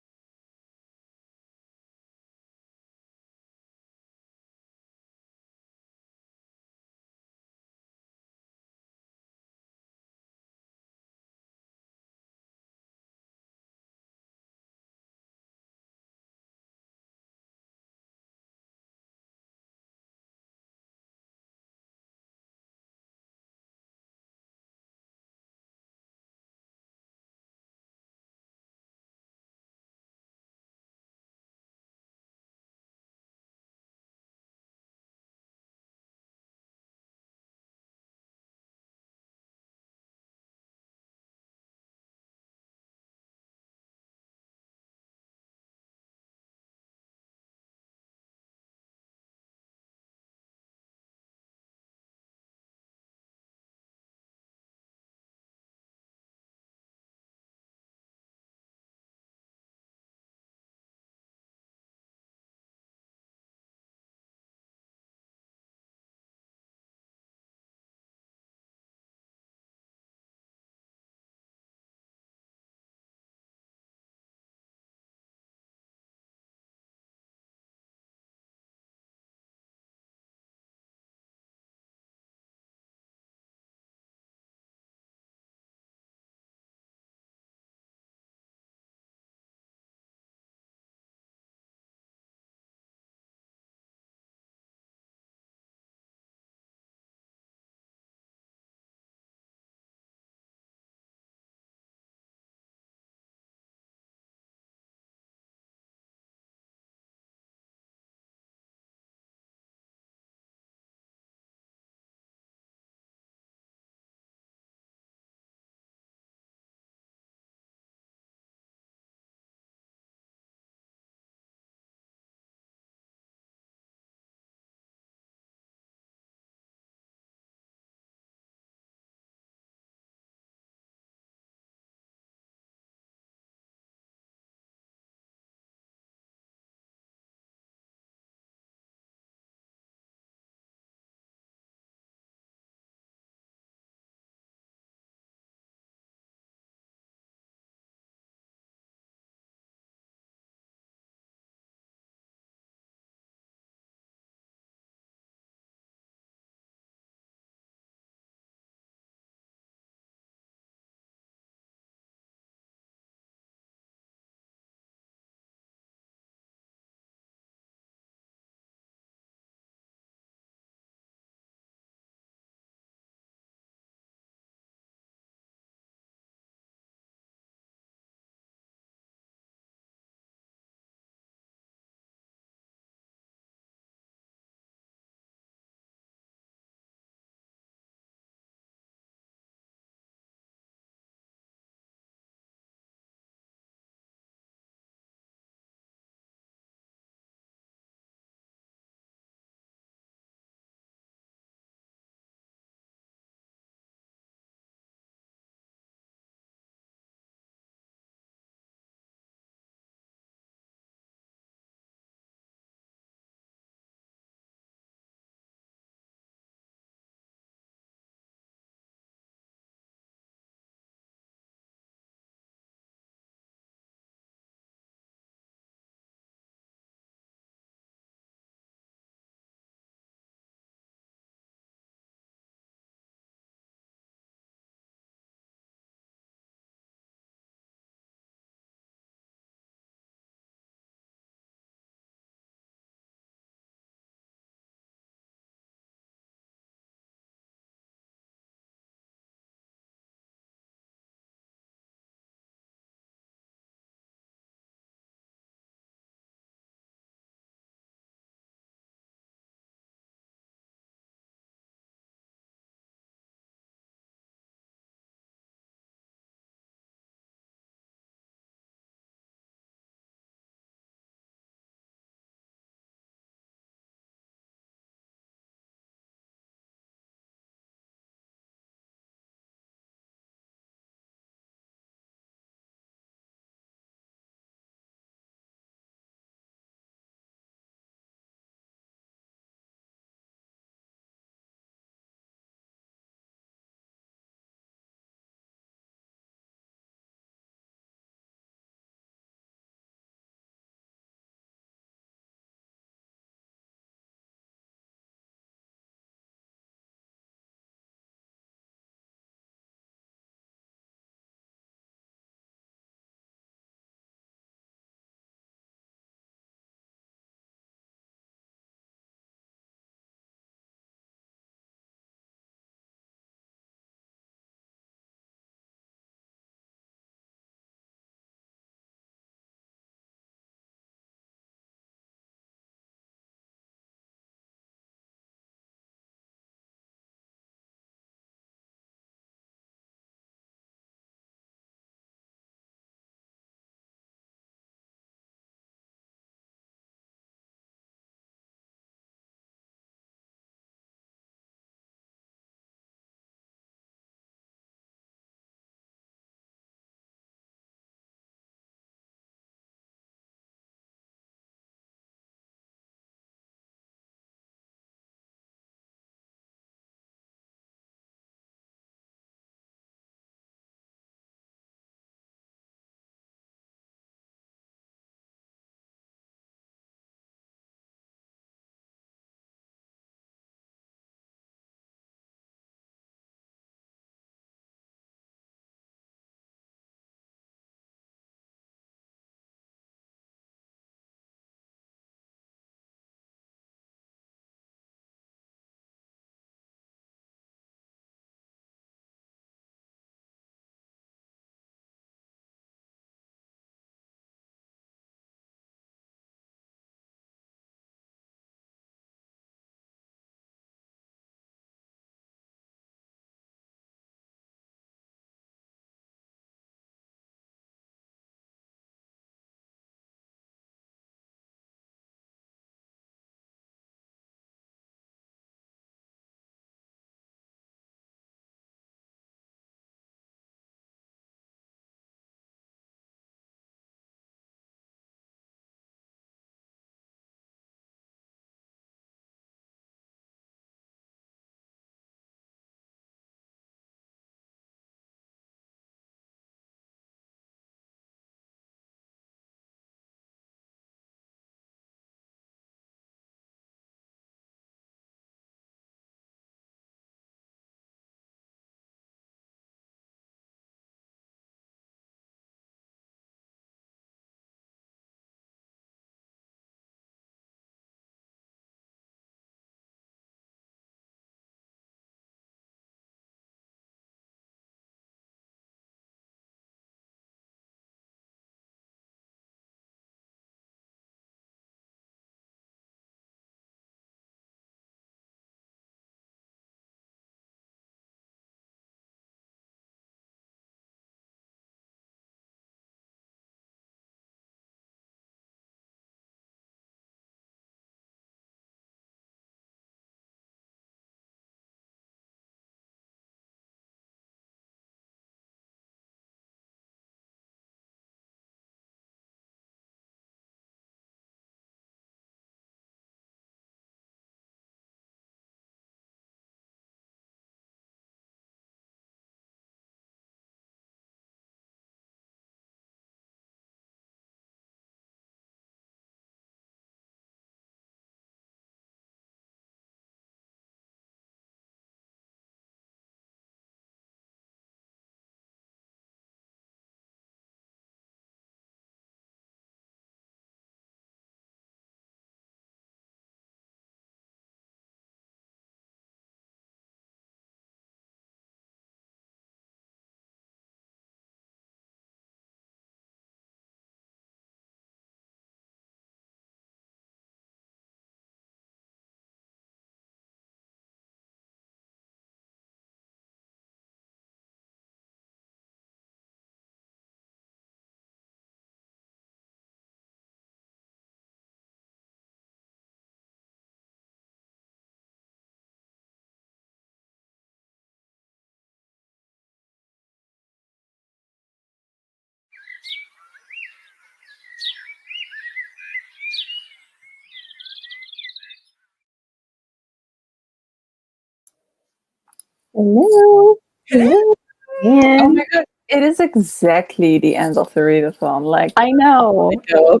Hello. Hello. Oh And my god, it is exactly the end of the readathon. Like, I know. God.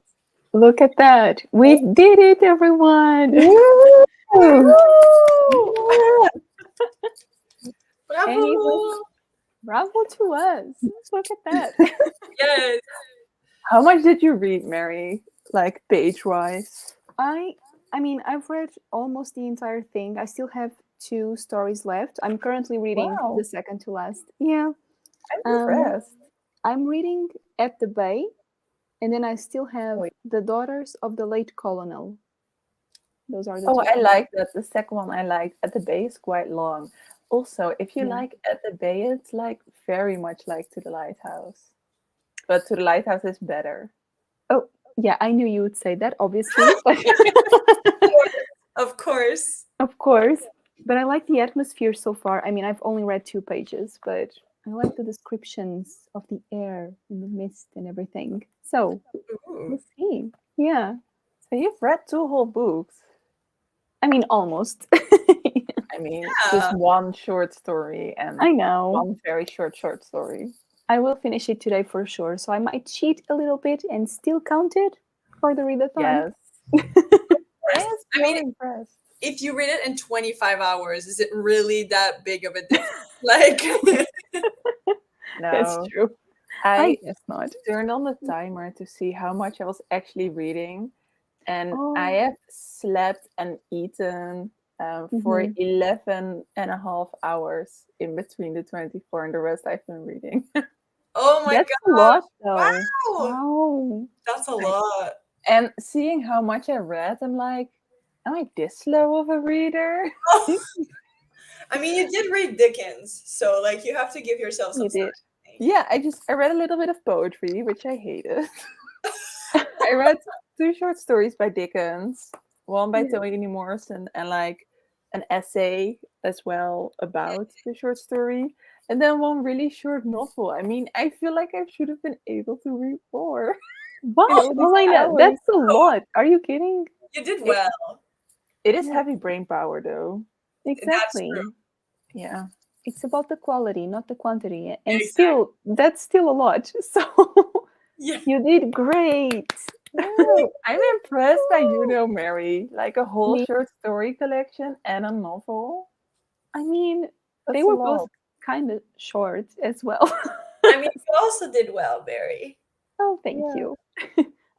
Look at that. We did it, everyone. woo! Yeah. Bravo! And it was bravo to us. Look at that. Yes. How much did you read, Mary? Like page-wise? I mean, I've read almost the entire thing. I still have 2 stories left. I'm currently reading Wow. the second to last. Yeah. I'm impressed. I'm reading At the Bay, and then I still have Wait. The Daughters of the Late Colonel. Those are the Oh, 2. I like that. The second one I liked. At the Bay is quite long. Also, if you Yeah. like At the Bay, it's like very much like To the Lighthouse. But To the Lighthouse is better. Oh, yeah, I knew you would say that, obviously. But Of course. of course. But I like the atmosphere so far. I mean, I've only read 2 pages, but I like the descriptions of the air and the mist and everything. So Ooh. we'll see. Yeah. So you've read 2 whole books. I mean, almost. I mean, Yeah. just one short story and I know. one very short story. I will finish it today for sure. So I might cheat a little bit and still count it for the readathon. Yes. I am I so mean, impressed. if you read it in 25 hours, is it really that big of a difference? Like, That's No, true. I I guess not. turned on the timer to see how much I was actually reading, and I Oh. have slept and eaten for Mhm. 11 and a half hours in between the 24, and the rest I've been reading. oh my That's a god! lot, though. Wow, Wow. that's a lot. And seeing how much I read, I'm like, am I this slow of a reader? I mean, you did read Dickens, so like you have to give yourself some. You did. Yeah, I read a little bit of poetry, which I hated. I read 2 short stories by Dickens, one by Yeah. Toni Morrison, and like an essay as well about the short story, and then one really short novel. I mean, I feel like I should have been able to read more. Wow, all these Elena, hours. that's a lot. Are you kidding? You did well. It is Yeah. heavy brain power, though. Exactly. true. Yeah. It's about the quality, not the quantity. And Exactly. still, that's still a lot. So Yeah. you did great. Woo! I'm impressed by you, though, Mary. Like a whole Me- short story collection and a novel. I mean, they That's a were lot. both kind of short as well. I mean, you also did well, Barry. Oh, thank Yeah. you.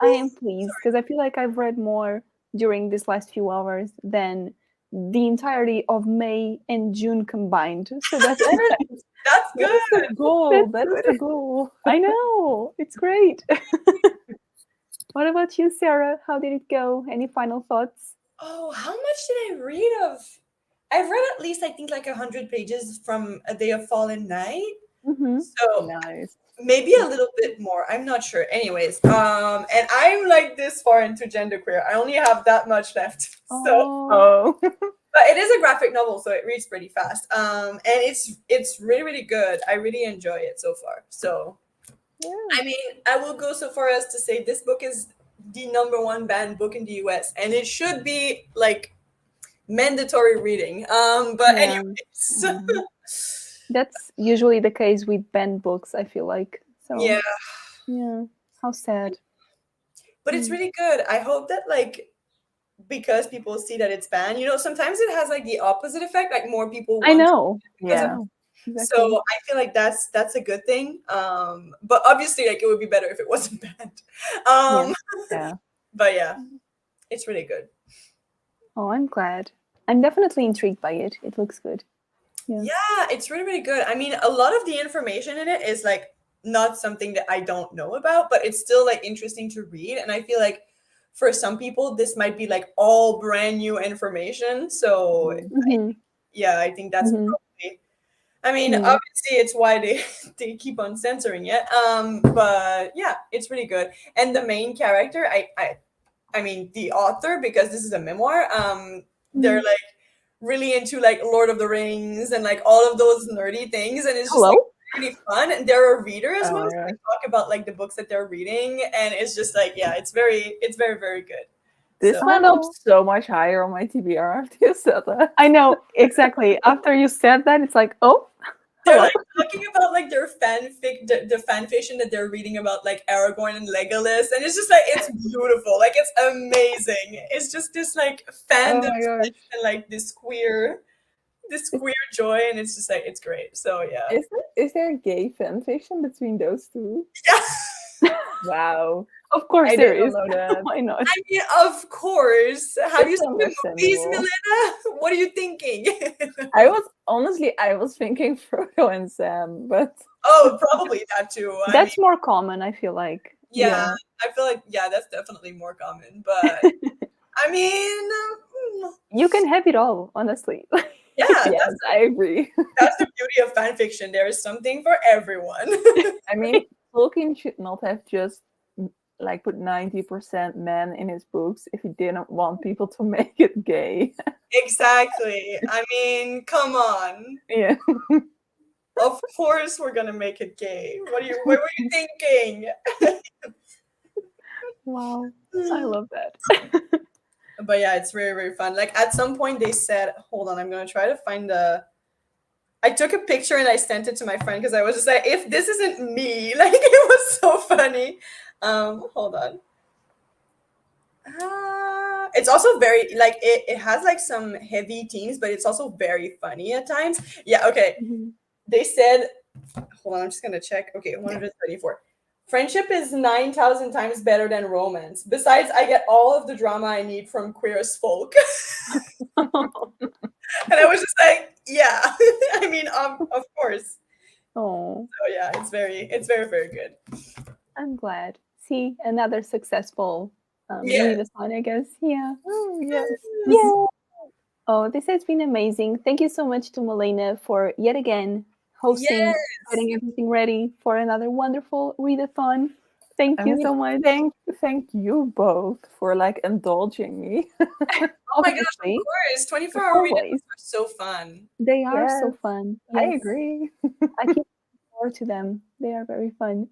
I am pleased because I feel like I've read more during these last few hours than the entirety of May and June combined. So that's That's That good. is the goal. That's That is good. the goal. I know. It's great. What about you, Sarah? How did it go? Any final thoughts? Oh, how much did I read of? I've read at least, I think, like 100 pages from A Day of Fallen Night. Mm-hmm. So Nice. maybe a little bit more. I'm not sure. Anyways, and I'm like this far into genderqueer. I only have that much left. So, Oh. but it is a graphic novel, so it reads pretty fast. And it's really, really good. I really enjoy it so far. So, Yeah. I mean, I will go so far as to say this book is the #1 banned book in the US, and it should be like mandatory reading. But Yeah. anyways, That's usually the case with banned books, I feel like. So yeah. yeah. How sad. But it's really good. I hope that like because people see that it's banned, sometimes it has like the opposite effect, like more people want I know. because Yeah. of- exactly. So I feel like that's a good thing. But obviously like it would be better if it wasn't banned. Yeah. But yeah, it's really good. Oh, I'm glad. I'm definitely intrigued by it. It looks good. Yeah, it's really, really good. I mean, a lot of the information in it is like not something that I don't know about, but it's still like interesting to read. And I feel like for some people, this might be like all brand new information. So Mhm. yeah, I think that's Mhm. probably. I mean, Yeah. obviously, it's why they keep on censoring it. But yeah, it's really good. And the main character, I mean, the author, because this is a memoir. They're like really into like Lord of the Rings and like all of those nerdy things, and it's just Hello? like really fun. And they're a reader as Oh well. my So they gosh. talk about like the books that they're reading, and it's just like yeah, it's very, very good. This So- went up so much higher on my TBR after you said that. I know, exactly. After you said that, it's like, oh, They're hello. like talking about like their the fan fiction that they're reading about like Aragorn and Legolas, and it's just like it's beautiful, like it's amazing. It's just this like fandom my gosh. and like this queer joy, and it's just like it's great. So yeah, Is there gay fan fiction between those two? yeah. Wow. Of course I there didn't is. know that. Why not? I mean, of course. Have you It's seen the movies, understandable. Milena? What are you thinking? I was thinking Frodo and Sam, but Oh, probably that too. I That's mean, more common, I feel like. yeah, I feel like that's definitely more common. But I mean, You can have it all, honestly. yeah, yes, I agree. that's the beauty of fan fiction. There is something for everyone. I mean, Tolkien should not have just like put 90% men in his books if he didn't want people to make it gay. Exactly. I mean, come on. Yeah. Of course we're gonna make it gay. What were you thinking? Wow. I love that. But yeah, it's very, very fun. Like at some point they said, hold on, I'm gonna try to find I took a picture and I sent it to my friend because I was just like, if this isn't me, like it was so funny. Hold on. It's also very like it has like some heavy themes, but it's also very funny at times. Yeah, okay. Mhm. They said, hold on, I'm just gonna check. Okay, 134. Friendship is 9,000 times better than romance. Besides, I get all of the drama I need from queer as folk. And I was just like, yeah. I mean, of course. Oh, So yeah, it's very, very good. I'm glad. See, another successful Yeah. readathon, I guess. Yeah. Oh, yes. Yeah. Oh, this has been amazing. Thank you so much to Milena for yet again hosting, Yes. getting everything ready for another wonderful readathon. Thank I you mean, so much. Thank you both for like indulging me. Oh my gosh, of Obviously, course. 24-hour readings always. are so fun. They are so Yes, fun. I Yes. agree. I keep looking forward to them. They are very fun.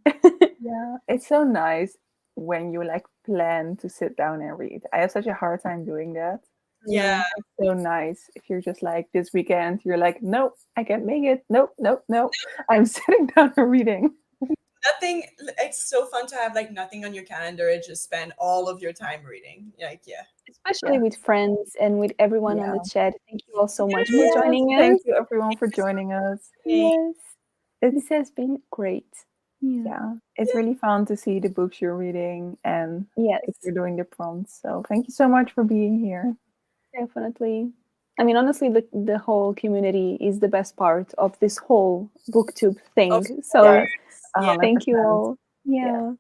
Yeah, it's so nice when you like plan to sit down and read. I have such a hard time doing that. Yeah. It's so nice if you're just like this weekend, you're like, nope, I can't make it. Nope, nope, nope. I'm sitting down and reading. Nothing, it's so fun to have like nothing on your calendar and just spend all of your time reading. Like, yeah. Especially Yeah. with friends and with everyone on the chat. Thank you all so much for Yes, joining us. thank you everyone for joining us. Yes. This has been great. Yeah, it's really fun to see the books you're reading and Yes, if you're doing the prompts. So thank you so much for being here. definitely. I mean, honestly, the whole community is the best part of this whole booktube thing. Of So course. Yeah. thank you 100%. all. Yeah.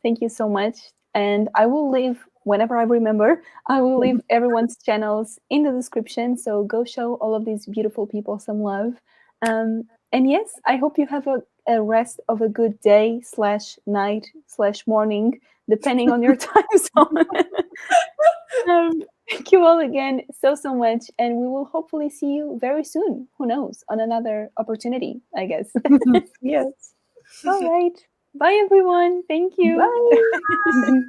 Thank you so much. And I will leave, whenever I remember, I will leave everyone's channels in the description. So go show all of these beautiful people some love. And yes, I hope you have a rest of a good day / night / morning, depending on your time zone. Thank you all again so much. And we will hopefully see you very soon. Who knows? On another opportunity, I guess. Yes. All right. Bye, everyone. Thank you. Bye.